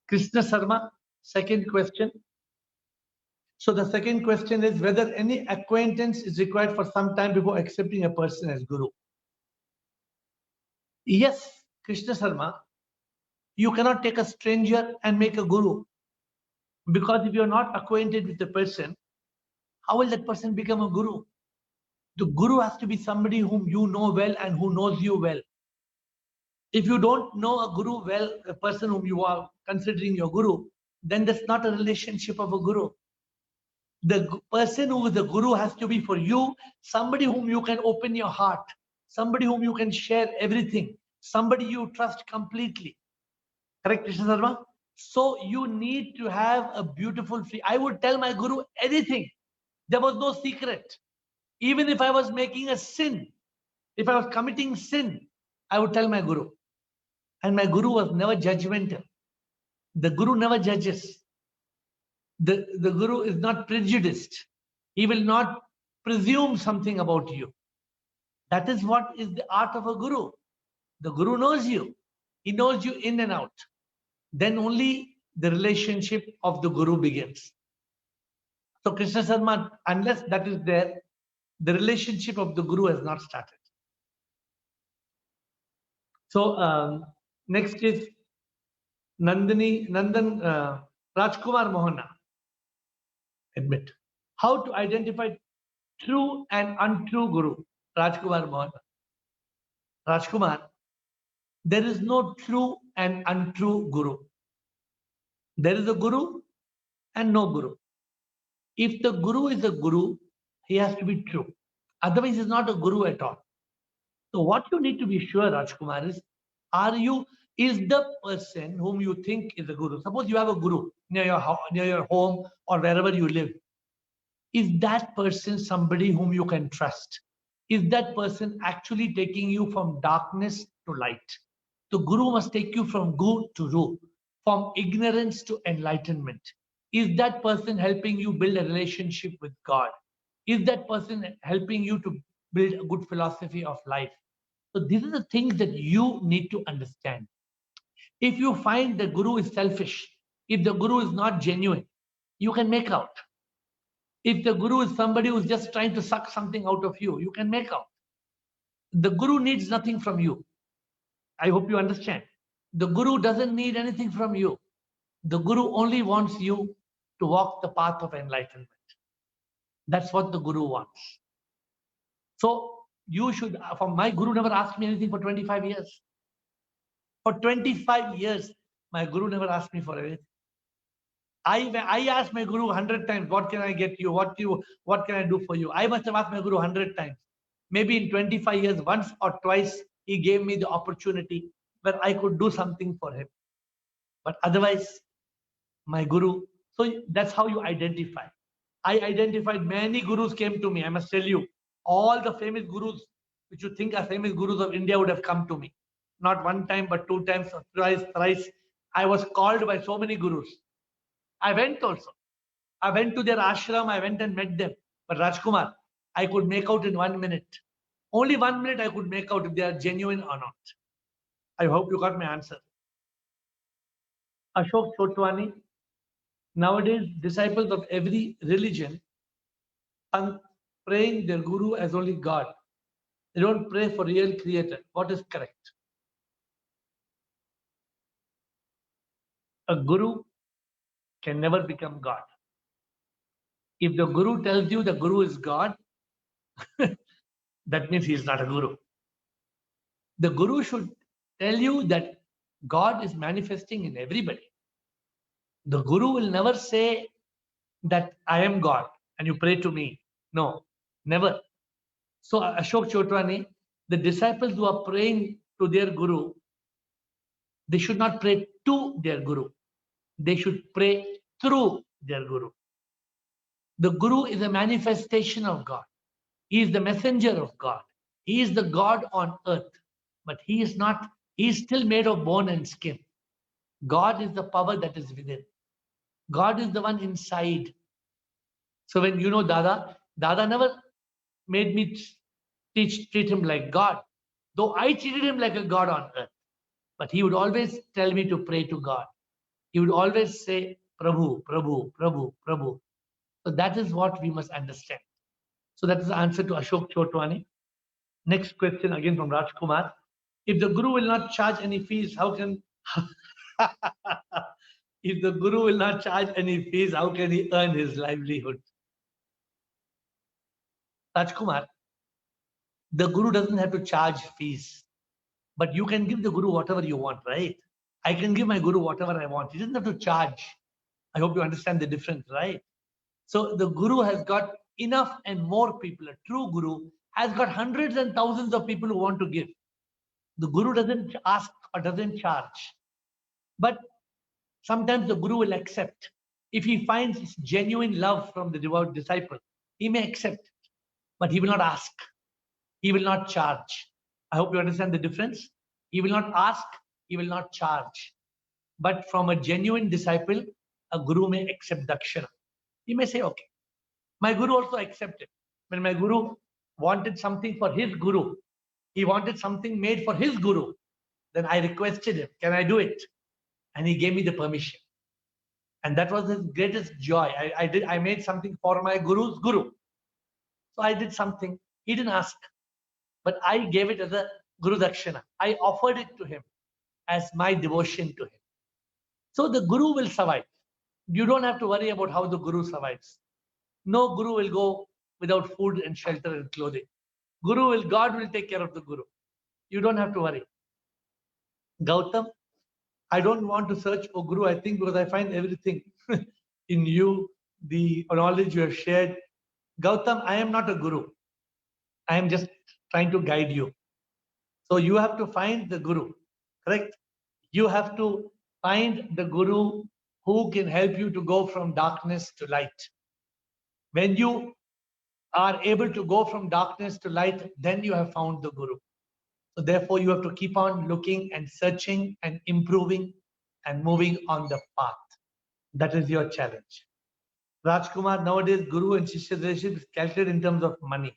Krishna Sarma, second question. So the second question is whether any acquaintance is required for some time before accepting a person as Guru. Yes, Krishna Sarma, you cannot take a stranger and make a Guru. Because if you're not acquainted with the person, how will that person become a Guru? The Guru has to be somebody whom you know well and who knows you well. If you don't know a Guru well, a person whom you are considering your Guru, then that's not a relationship of a Guru. The person who is the Guru has to be for you, somebody whom you can open your heart, somebody whom you can share everything, somebody you trust completely. Correct, Krishna Sarma? So you need to have a beautiful free. I would tell my Guru anything. There was no secret. Even if I was making a sin, if I was committing sin, I would tell my Guru. And my Guru was never judgmental. The Guru never judges. The Guru is not prejudiced. He will not presume something about you. That is what is the art of a Guru. The Guru knows you. He knows you in and out. Then only the relationship of the Guru begins. So Krishna Sarma, unless that is there, the relationship of the Guru has not started. So next is Nandan Rajkumar Mohana. Admit. How to identify true and untrue Guru? Rajkumar Mohana. Rajkumar, there is no true and untrue Guru. There is a Guru and no Guru. If the Guru is a Guru, he has to be true. Otherwise, he's not a Guru at all. So what you need to be sure, Rajkumar, is the person whom you think is a Guru. Suppose you have a Guru near your home or wherever you live. Is that person somebody whom you can trust? Is that person actually taking you from darkness to light? The Guru must take you from Gu to Ru, from ignorance to enlightenment. Is that person helping you build a relationship with God? Is that person helping you to build a good philosophy of life? So these are the things that you need to understand. If you find the Guru is selfish, if the Guru is not genuine, you can make out. If the Guru is somebody who's just trying to suck something out of you, you can make out. The Guru needs nothing from you. I hope you understand. The Guru doesn't need anything from you. The Guru only wants you to walk the path of enlightenment. That's what the Guru wants. So you should, from my Guru never asked me anything for 25 years. For 25 years, my Guru never asked me for anything. I asked my Guru 100 times, what can I get you? What can I do for you? I must have asked my Guru 100 times. Maybe in 25 years, once or twice, he gave me the opportunity where I could do something for him. But otherwise, my Guru, so that's how you identify. I identified many Gurus came to me. I must tell you, all the famous Gurus, which you think are famous Gurus of India would have come to me. Not one time, but 2 times, or twice, thrice. I was called by so many Gurus. I went also. I went to their ashram, I went and met them. But Rajkumar, I could make out in 1 minute. Only 1 minute I could make out if they are genuine or not. I hope you got my answer. Ashok Chotwani, nowadays disciples of every religion are praying their Guru as only God. They don't pray for real creator. What is correct? A Guru can never become God. If the Guru tells you the Guru is God, that means he is not a Guru. The Guru should tell you that God is manifesting in everybody. The Guru will never say that I am God and you pray to me. No, never. So Ashok Chotwani, the disciples who are praying to their Guru, they should not pray to their Guru. They should pray through their Guru. The Guru is a manifestation of God. He is the messenger of God. He is the God on earth. But he is not, he is still made of bone and skin. God is the power that is within. God is the one inside. So when you know Dada, Dada never made me treat him like God. Though I treated him like a God on earth. But he would always tell me to pray to God. He would always say, Prabhu, Prabhu, Prabhu, Prabhu. So that is what we must understand. So that is the answer to Ashok Chotwani. Next question again from Rajkumar. If the Guru will not charge any fees, how can... if the Guru will not charge any fees, how can he earn his livelihood? Rajkumar, the Guru doesn't have to charge fees. But you can give the Guru whatever you want, right? I can give my Guru whatever I want. He doesn't have to charge. I hope you understand the difference, right? So the Guru has got enough and more people. A true Guru has got hundreds and thousands of people who want to give. The Guru doesn't ask or doesn't charge. But sometimes the Guru will accept. If he finds genuine love from the devout disciple, he may accept it. But he will not ask. He will not charge. I hope you understand the difference. He will not ask. He will not charge. But from a genuine disciple, a Guru may accept dakshana. He may say, okay. My Guru also accepted. When my Guru wanted something for his Guru, he wanted something made for his Guru, then I requested him, can I do it? And he gave me the permission. And that was his greatest joy. I made something for my Guru's Guru. So I did something. He didn't ask. But I gave it as a Guru Dakshana. I offered it to him as my devotion to him. So the Guru will survive. You don't have to worry about how the Guru survives. No Guru will go without food and shelter and clothing. God will take care of the Guru. You don't have to worry. Gautam, I don't want to search for Guru, I think, because I find everything in you, the knowledge you have shared. Gautam, I am not a Guru. I am just trying to guide you. So you have to find the Guru, correct? You have to find the Guru who can help you to go from darkness to light. When you are able to go from darkness to light, then you have found the Guru. So therefore, you have to keep on looking and searching and improving and moving on the path. That is your challenge. Rajkumar, nowadays, Guru and Shishya relationship is calculated in terms of money.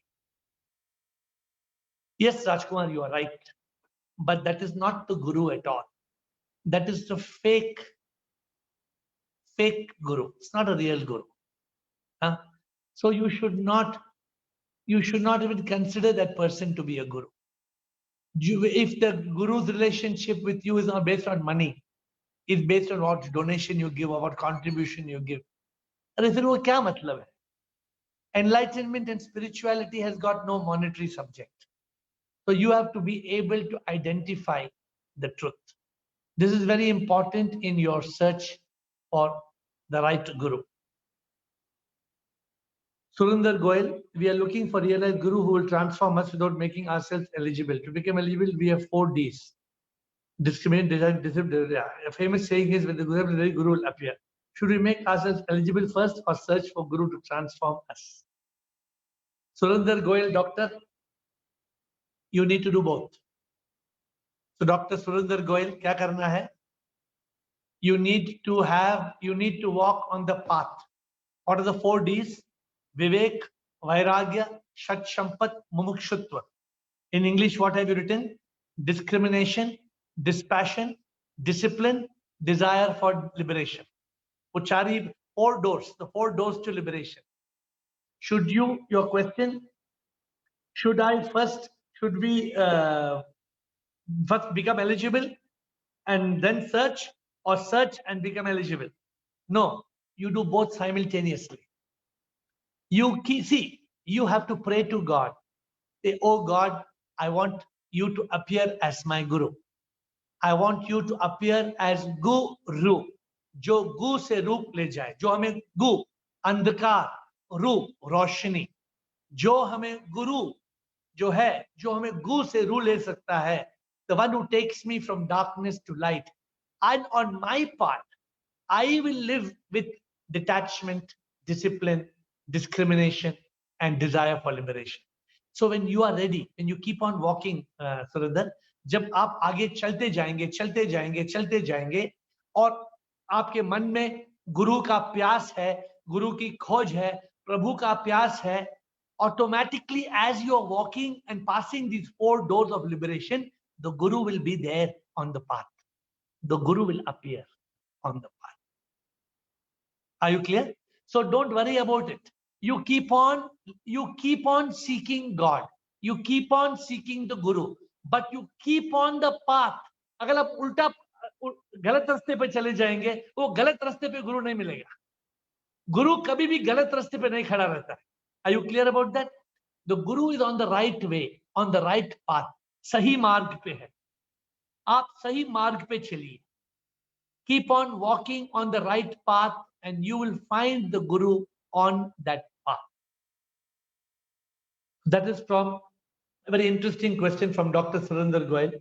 Yes, Rajkumar, you are right. But that is not the Guru at all. That is the fake Guru. It's not a real Guru. Huh? So you should not even consider that person to be a Guru. If the Guru's relationship with you is not based on money, it's based on what donation you give or what contribution you give. And फिर वो क्या मतलब है? Enlightenment and spirituality has got no monetary subject. So you have to be able to identify the truth. This is very important in your search for the right Guru. Surinder Goyal, we are looking for realized Guru who will transform us without making ourselves eligible. To become eligible, we have 4 Ds. Discriminate, design, discipline. A famous saying is, when the Guru will appear. Should we make ourselves eligible first or search for Guru to transform us? Surinder Goyal, doctor, you need to do both. So Dr. Surinder Goyal, kya karna hai? You need to walk on the path. What are the 4 Ds? Vivek, Vairagya, Shat Shampat, Mumukshutva. In English, what have you written? Discrimination, dispassion, discipline, desire for liberation. Uchari, 4 doors, the 4 doors to liberation. Your question, should we first become eligible and then search, or search and become eligible? No, you do both simultaneously. You have to pray to God. Say, oh God, I want you to appear as my Guru. I want you to appear as guru, जो गु से रूप ले जाए, जो हमें गु अंधकार, रूप रोशनी, जो हमें गुरु जो है, जो हमें गु से रू ले सकता है, the one who takes me from darkness to light. And on my part, I will live with detachment, discipline, discrimination, and desire for liberation. So when you are ready, when you keep on walking, Surinder, जब आप आगे चलते जाएंगे, चलते जाएंगे, चलते जाएंगे, और आपके मन में गुरु का प्यास है, गुरु की खोज है, प्रभु का प्यास है, automatically as you are walking and passing these 4 doors of liberation, the Guru will be there on the path. The Guru will appear on the path. Are you clear? So don't worry about it. You keep on seeking God. You keep on seeking the Guru, but you keep on the path. अगर आप उल्टा गलत रास्ते पे चले जाएंगे, वो गलत रास्ते पे गुरु नहीं मिलेगा. गुरु कभी भी गलत रास्ते पे नहीं खड़ा रहता है. Are you clear about that? The Guru is on the right way, on the right path. सही मार्ग पे है. आप सही मार्ग पे चलिए. Keep on walking on the right path and you will find the Guru on that path. That is from a very interesting question from Dr. Surinder Goyal.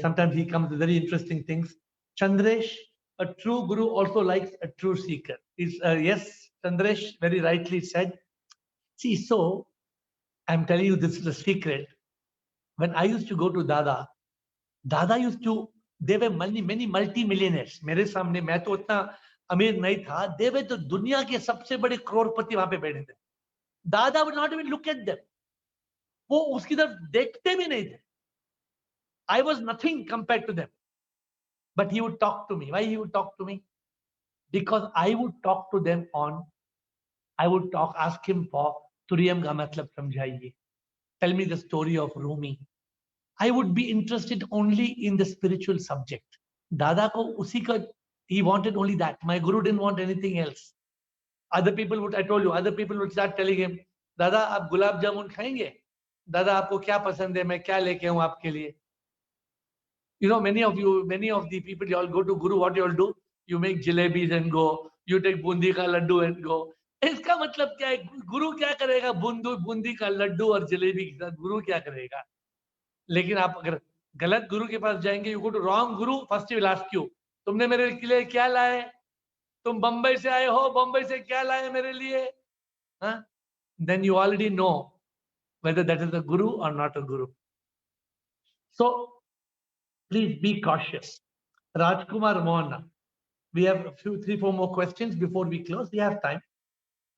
Sometimes he comes with very interesting things. Chandresh, a true Guru also likes a true seeker. Yes, Chandresh very rightly said. See, so I'm telling you, this is a secret. When I used to go to Dada used to, they were many multi-millionaires. मेरे सामने, मैं तो उतना अमीर नहीं था. They were तो दुनिया के सबसे बड़े करोड़पति वहां पे बैठे थे. Dada would not even look at them. वो उसकी तरफ देखते भी नहीं थे. I was nothing compared to them. But he would talk to me. Why he would talk to me? Because I would talk to them on, ask him for तुरियम का मतलब समझाइए. Tell me the story of Rumi. I would be interested only in the spiritual subject. Dada ko usi ka, he wanted only that. My Guru didn't want anything else. Other people would, I told you, other people would start telling him, Dada, aap gulab jamun khayenge? Dada, aapko kya pasand hai? Main kya leke aun aapke liye? You know, many of the people, you all go to Guru, what you all do? You make jalebis and go. You take bundi ka laddu and go. इसका मतलब क्या है? गुरु क्या करेगा? बूंदी का लड्डू और जलेबी के साथ गुरु क्या करेगा? लेकिन आप अगर गलत गुरु के पास जाएंगे, you go to wrong Guru, first will ask you, तुमने मेरे लिए क्या लाए? तुम बंबई से आए हो, बंबई से क्या लाए मेरे लिए? Then you already know whether that is a guru or not a guru. So please be cautious. Rajkumar Mohana, we have a few 3-4 more questions before we close. We have time.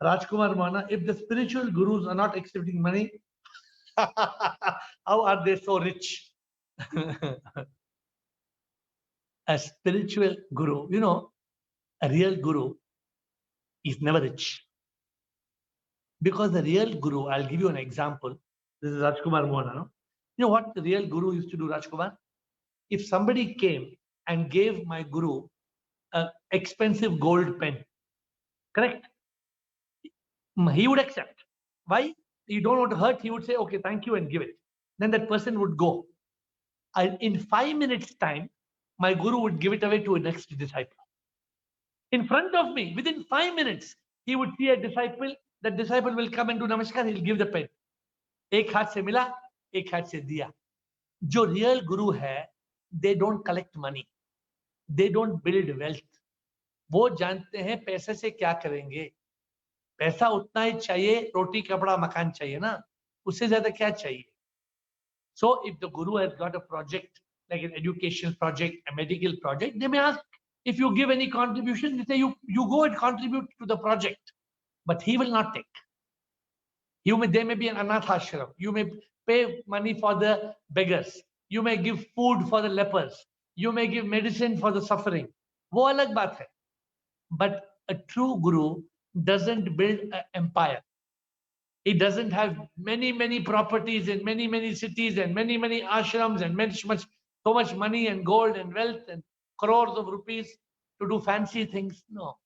Rajkumar Mohana, if the spiritual gurus are not accepting money, how are they so rich? A spiritual guru, you know, a real guru is never rich. Because the real guru, I'll give you an example. This is Rajkumar Mohana. No? You know what the real guru used to do, Rajkumar? If somebody came and gave my guru an expensive gold pen, correct? He would accept. Why? You don't want to hurt, he would say, okay, thank you, and give it. Then that person would go. In 5 minutes' time, my guru would give it away to a next disciple. In front of me, within 5 minutes, he would see a disciple. That disciple will come and do namaskar, he'll give the pen. एक हाथ से मिला, एक हाथ से दिया. जो real guru है, they don't collect money. They don't build wealth. वो जानते हैं पैसे से क्या करेंगे. पैसा उतना ही चाहिए, रोटी कपड़ा मकान चाहिए ना, उससे ज्यादा क्या चाहिए. So if the guru has got a project, like an educational project, a medical project, they may ask, if you give any contribution, they say you go and contribute to the project, but he will not take. There may be an anath ashram. You may pay money for the beggars. You may give food for the lepers. You may give medicine for the suffering. वो अलग बात है. But a true guru doesn't build an empire. He doesn't have many properties in many cities and many ashrams and so much money and gold and wealth and crores of rupees to do fancy things. No.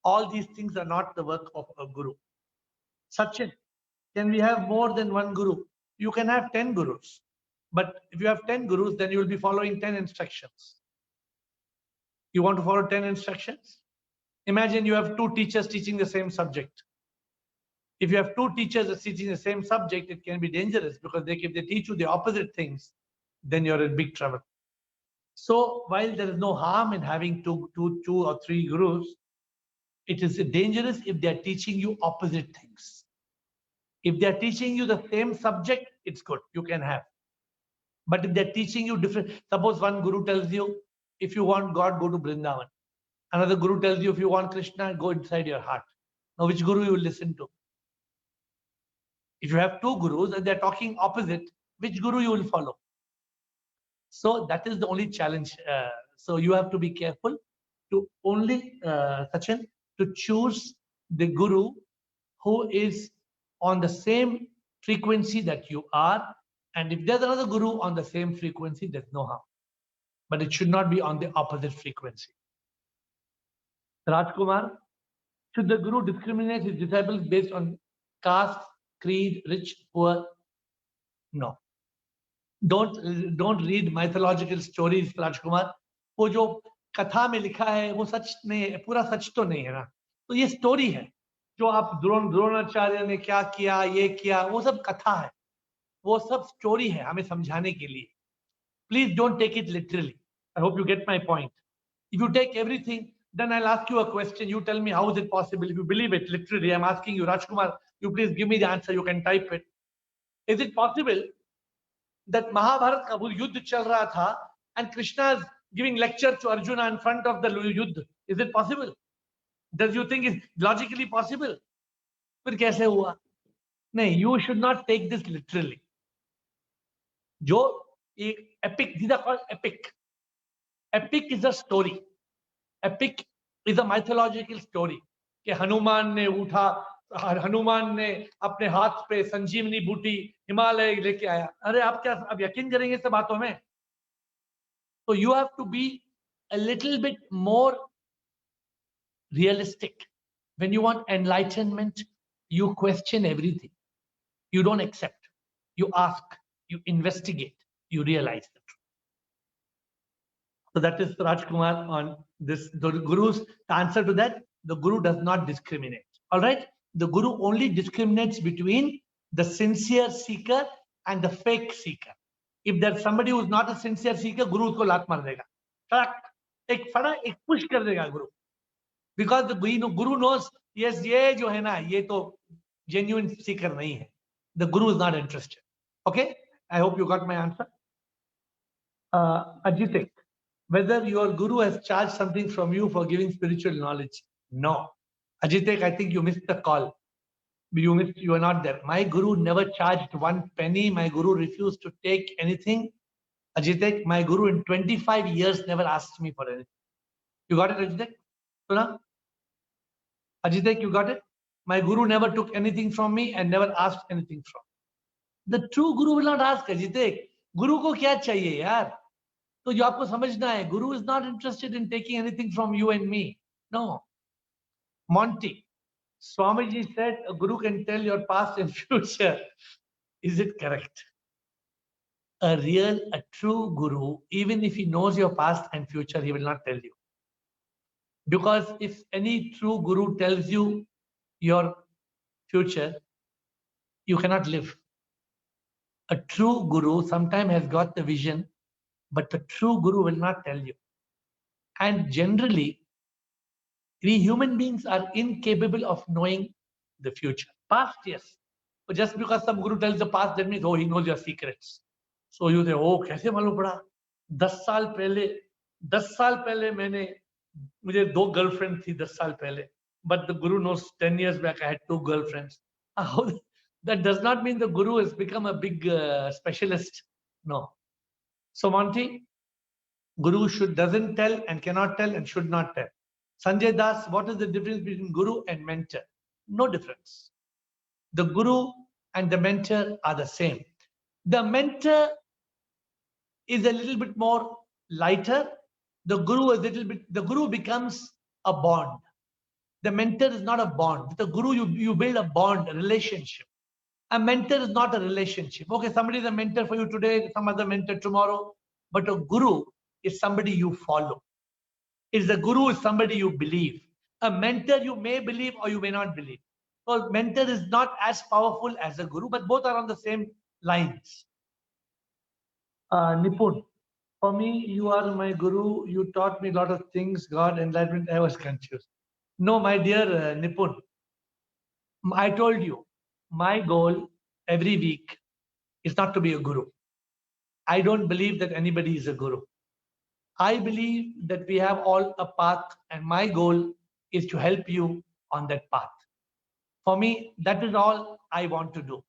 All these things are not the work of a guru. Sachin, can we have more than one guru? You can have 10 gurus. But if you have 10 gurus, then you will be following 10 instructions. You want to follow 10 instructions? Imagine you have 2 teachers teaching the same subject. If you have 2 teachers teaching the same subject, it can be dangerous because if they teach you the opposite things, then you're in big trouble. So while there is no harm in having two or three gurus, it is dangerous if they are teaching you opposite things. If they are teaching you the same subject, it's good, you can have. But if they're teaching you different, suppose one guru tells you, if you want God, go to Vrindavan. Another guru tells you, if you want Krishna, go inside your heart. Now, which guru you will listen to? If you have 2 gurus and they're talking opposite, which guru you will follow? So that is the only challenge. So you have to be careful to only, Sachin, to choose the guru who is on the same frequency that you are. And if there's another guru on the same frequency, there's no harm. But it should not be on the opposite frequency. Rajkumar, should the guru discriminate his disciples based on caste, creed, rich, poor? No. Don't read mythological stories, Rajkumar. वो जो कथा में लिखा है वो सच नहीं है, पूरा सच तो नहीं है ना. तो ये स्टोरी है. जो आप द्रोणाचार्य ने क्या किया, ये किया, वो सब कथा है. वो सब स्टोरी है हमें समझाने के लिए. Please don't take it literally. I hope you get my point. If you take everything, then I'll ask you a question. You tell me, how is it possible? If you believe it literally, I'm asking you, Rajkumar, you please give me the answer. You can type it. Is it possible that Mahabharat ka युद्ध चल रहा था and Krishna is giving lecture to Arjuna in front of the युद्ध? Is it possible? Does you think it's logically possible? फिर कैसे हुआ? नहीं, you should not take this literally. जो epic, these are called epic. Epic is a story. Epic is a mythological story. कि हनुमान ने उठा, हनुमान ने अपने हाथ पे संजीवनी बूटी हिमालय लेके आया. अरे आप क्या अब यकीन करेंगे सब बातों में? So you have to be a little bit more realistic. When you want enlightenment, you question everything. You don't accept. You ask. You investigate. You realize the truth. So that is Rajkumar on this. The guru's answer to that, the guru does not discriminate. All right? The guru only discriminates between the sincere seeker and the fake seeker. If there's somebody who's not a sincere seeker, guru usko laat mar dega. Ek push kar dega guru. Because the guru knows, yes, ye jo hai na, ye to genuine seeker nahi hai. The guru is not interested. Okay? I hope you got my answer. Ajitek, whether your guru has charged something from you for giving spiritual knowledge? No. Ajitek, I think you missed the call. You are not there. My guru never charged 1 penny. My guru refused to take anything. Ajitek, my guru in 25 years never asked me for anything. You got it, Ajitek? Suna? Ajitek, you got it? My guru never took anything from me and never asked anything from me. The true guru will not ask, Ajitek. Guru ko kya chahiye, yaar? So you have to samajhna hai. Guru is not interested in taking anything from you and me. No. Monty, Swamiji said a guru can tell your past and future. Is it correct? A true guru, even if he knows your past and future, he will not tell you. Because if any true guru tells you your future, you cannot live. A true guru sometimes has got the vision, but the true guru will not tell you. And generally, we human beings are incapable of knowing the future. Past, yes. But just because some guru tells the past, that means, oh, he knows your secrets. So you say, oh, कैसे मालूम पड़ा? 10 साल पहले मुझे 2 girlfriends थी 10 साल पहले. But the guru knows 10 years back I had 2 girlfriends. That does not mean the guru has become a big specialist. No. So Monty, guru doesn't tell and cannot tell and should not tell. Sanjay Das, what is the difference between guru and mentor? No difference. The guru and the mentor are the same. The mentor is a little bit more lighter. The guru becomes a bond. The mentor is not a bond. With the guru, you build a bond, a relationship. A mentor is not a relationship. Okay, somebody is a mentor for you today, some other mentor tomorrow. But a guru is somebody you follow. Is a guru is somebody you believe. A mentor you may believe or you may not believe. So mentor is not as powerful as a guru, but both are on the same lines. Nipun, for me, you are my guru. You taught me a lot of things, God, enlightenment. I was confused. No, my dear Nipun, I told you, my goal every week is not to be a guru. I don't believe that anybody is a guru. I believe that we have all a path, and my goal is to help you on that path. For me, that is all I want to do.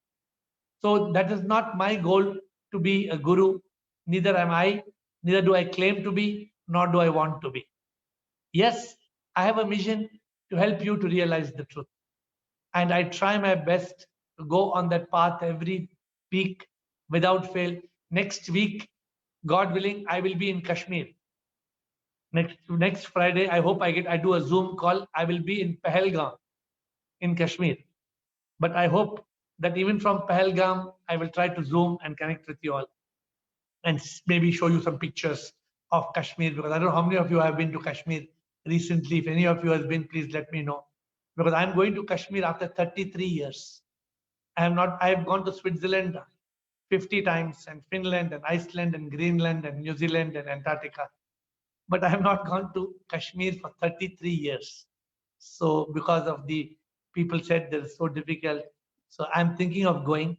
So that is not my goal to be a guru. Neither am I, neither do I claim to be, nor do I want to be. Yes, I have a mission to help you to realize the truth. And I try my best to go on that path every week without fail. Next week, God willing, I will be in Kashmir. Next Friday, I hope I do a Zoom call. I will be in Pahalgam in Kashmir. But I hope that even from Pahalgam, I will try to Zoom and connect with you all and maybe show you some pictures of Kashmir, because I don't know how many of you have been to Kashmir recently. If any of you has been, please let me know, because I'm going to Kashmir after 33 years. I have gone to Switzerland 50 times, and Finland and Iceland and Greenland and New Zealand and Antarctica. But I have not gone to Kashmir for 33 years. So because of the people said that it's so difficult. So I'm thinking of going.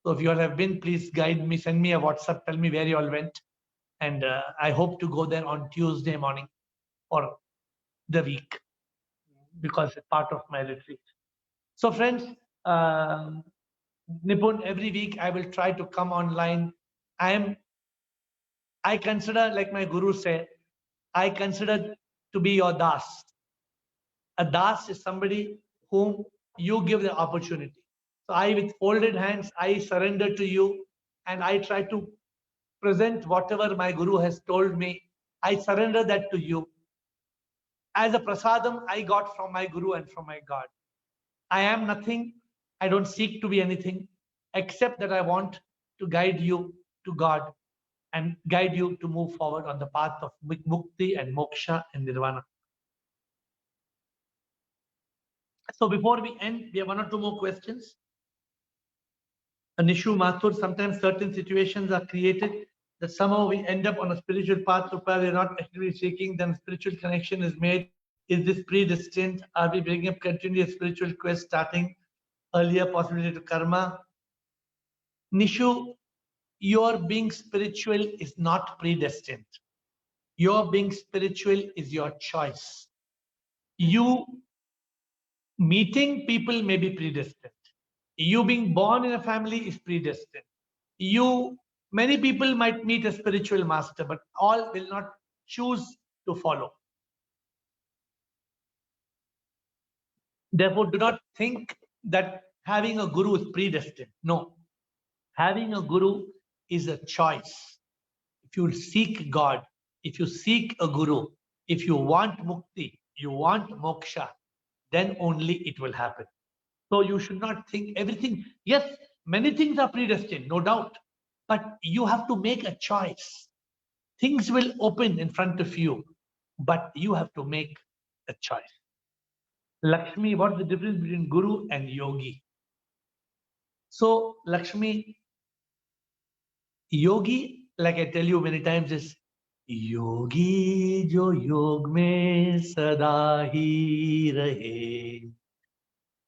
So if you all have been, please guide me, send me a WhatsApp, tell me where you all went. And I hope to go there on Tuesday morning for the week, because it's part of my retreat. So friends, Nipun, every week I will try to come online. I consider, like my guru said, I consider to be your das. A das is somebody whom you give the opportunity. So I, with folded hands, I surrender to you, and I try to present whatever my guru has told me. I surrender that to you as a prasadam I got from my guru and from my God. I am nothing. I don't seek to be anything, except that I want to guide you to God and guide you to move forward on the path of mukti and moksha and nirvana. So before we end, we have one or two more questions. Nishu Mathur, sometimes certain situations are created that somehow we end up on a spiritual path, so we're not actively seeking, then spiritual connection is made. Is this predestined? Are we bringing up continuous spiritual quest starting earlier, possibility to karma? Nishu, your being spiritual is not predestined. Your being spiritual is your choice. You meeting people may be predestined. You being born in a family is predestined. Many people might meet a spiritual master, but all will not choose to follow. Therefore, do not think that having a guru is predestined. No. Having a guru is a choice. If you seek God, if you seek a guru, if you want mukti, you want moksha, then only it will happen. So you should not think everything. Yes, many things are predestined, no doubt. But you have to make a choice. Things will open in front of you, but you have to make a choice. Lakshmi, what's the difference between guru and yogi? So, Lakshmi, yogi, like I tell you many times, is yogi jo yog mein sada hi rahe,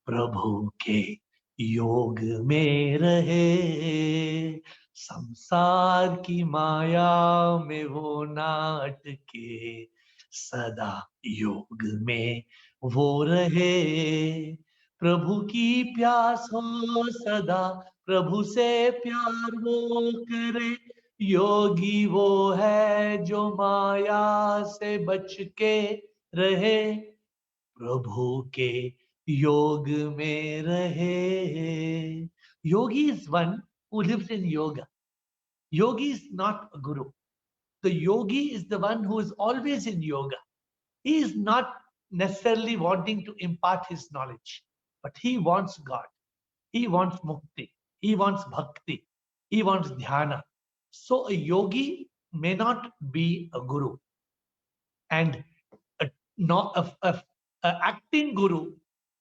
प्रभु के योग में रहे, संसार की माया में वो ना अटके, सदा योग में वो रहे, प्रभु की प्यास हो सदा, प्रभु से प्यार वो करे, योगी वो है जो माया से बच के रहे, प्रभु के योग में रहे. Yogi is one who lives in yoga. Yogi is not a guru. The yogi is the one who is always in yoga. He is not necessarily wanting to impart his knowledge, but he wants God. He wants mukti. He wants bhakti. He wants dhyana. So a yogi may not be a guru. And a, not a acting guru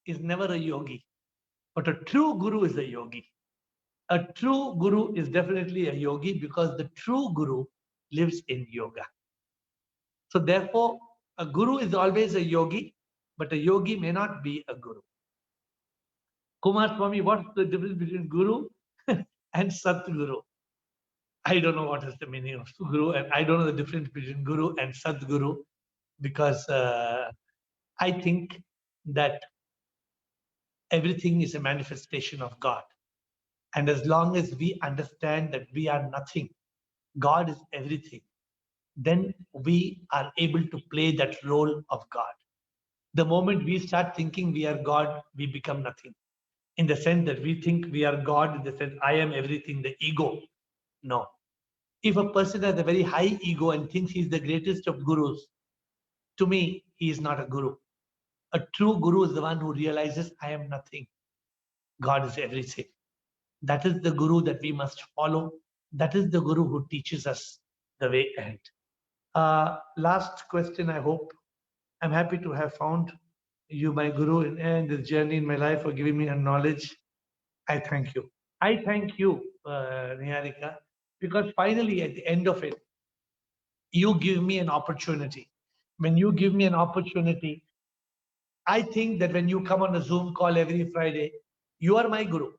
is never a yogi. But a true guru is a yogi. A true guru is definitely a yogi because the true guru lives in yoga. So therefore, a guru is always a yogi, but a yogi may not be a guru. Kumar Swami, what's the difference between guru and Satguru? I don't know what is the meaning of guru, and I don't know the difference between guru and Sadguru because I think that everything is a manifestation of God. And as long as we understand that we are nothing, God is everything, then we are able to play that role of God. The moment we start thinking we are God, we become nothing. In the sense that we think we are God, in the sense I am everything, the ego. No. If a person has a very high ego and thinks he's the greatest of gurus, to me, he is not a guru. A true guru is the one who realizes I am nothing. God is everything. That is the guru that we must follow. That is the guru who teaches us the way ahead. Last question, I hope. I'm happy to have found you, my guru, in this journey in my life for giving me a knowledge. I thank you. I thank you, Niharika, because finally at the end of it, you give me an opportunity. When you give me an opportunity, I think that when you come on a Zoom call every Friday, you are my guru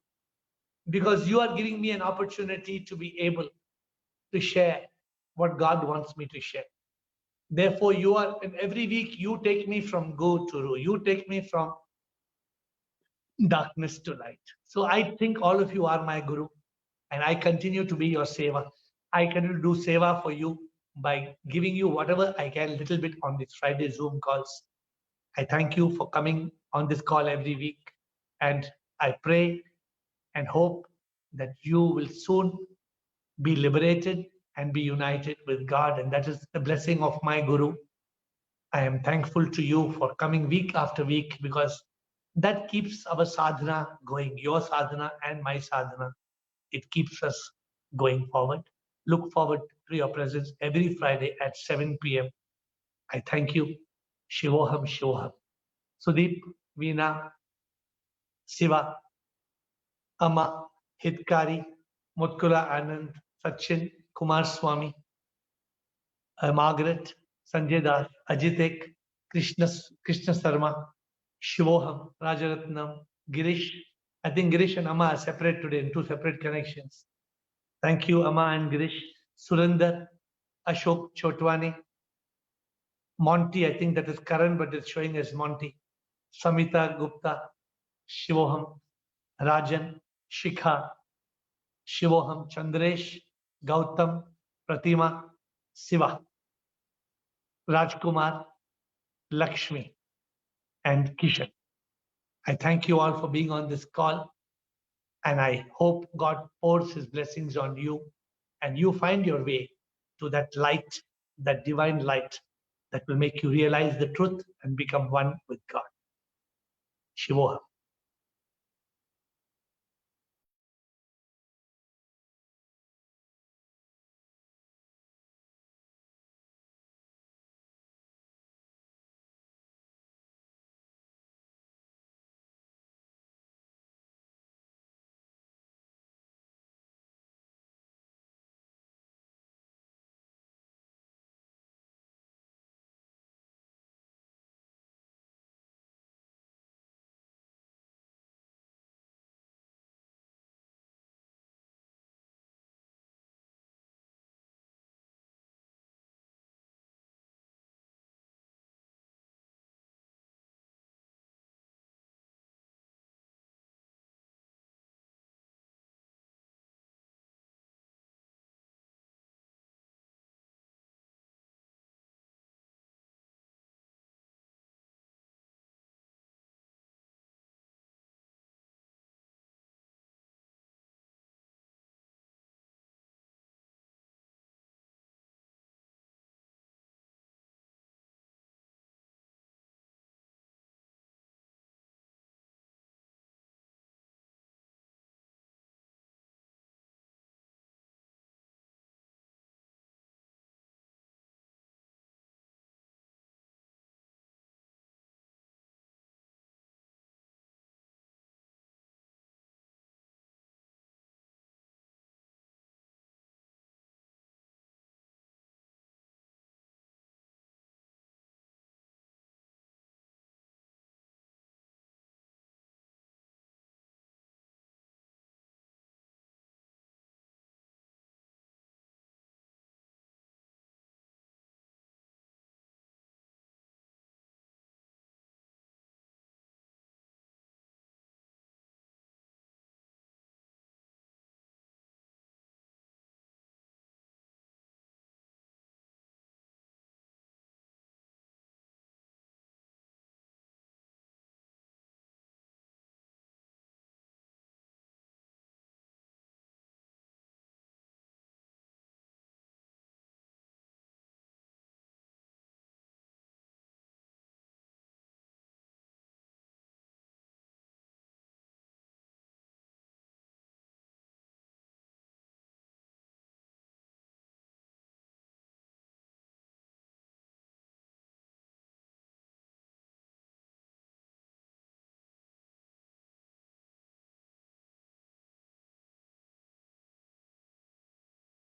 because you are giving me an opportunity to be able to share what God wants me to share. Therefore, you are, and every week you take me from go to ru. You take me from darkness to light. So I think all of you are my guru, and I continue to be your seva. I can do seva for you by giving you whatever I can, little bit on these Friday Zoom calls. I thank you for coming on this call every week, and I pray and hope that you will soon be liberated and be united with God, and that is the blessing of my guru. I am thankful to you for coming week after week because that keeps our sadhana going, your sadhana and my sadhana. It keeps us going forward. Look forward to your presence every Friday at 7 p.m. I thank you. Shivoham, Shivoham. Sudeep, Veena, Siva, Amma, Hitkari, Mutkula Anand, Sachin, Kumar Swami, Margaret, Sanjay Das, Ajitek, Krishna Sarma, Shivoham, Rajaratnam, Girish. I think Girish and Amma are separate today in two separate connections. Thank you, Amma and Girish. Surinder, Ashok Chotwani, Monty, I think that is Karan, but it's showing as Monty. Samita Gupta, Shivoham, Rajan, Shikha, Shivoham, Chandresh, Gautam, Pratima, Siva, Rajkumar, Lakshmi, and Kishan. I thank you all for being on this call, and I hope God pours his blessings on you and you find your way to that light, that divine light that will make you realize the truth and become one with God. Shivoham.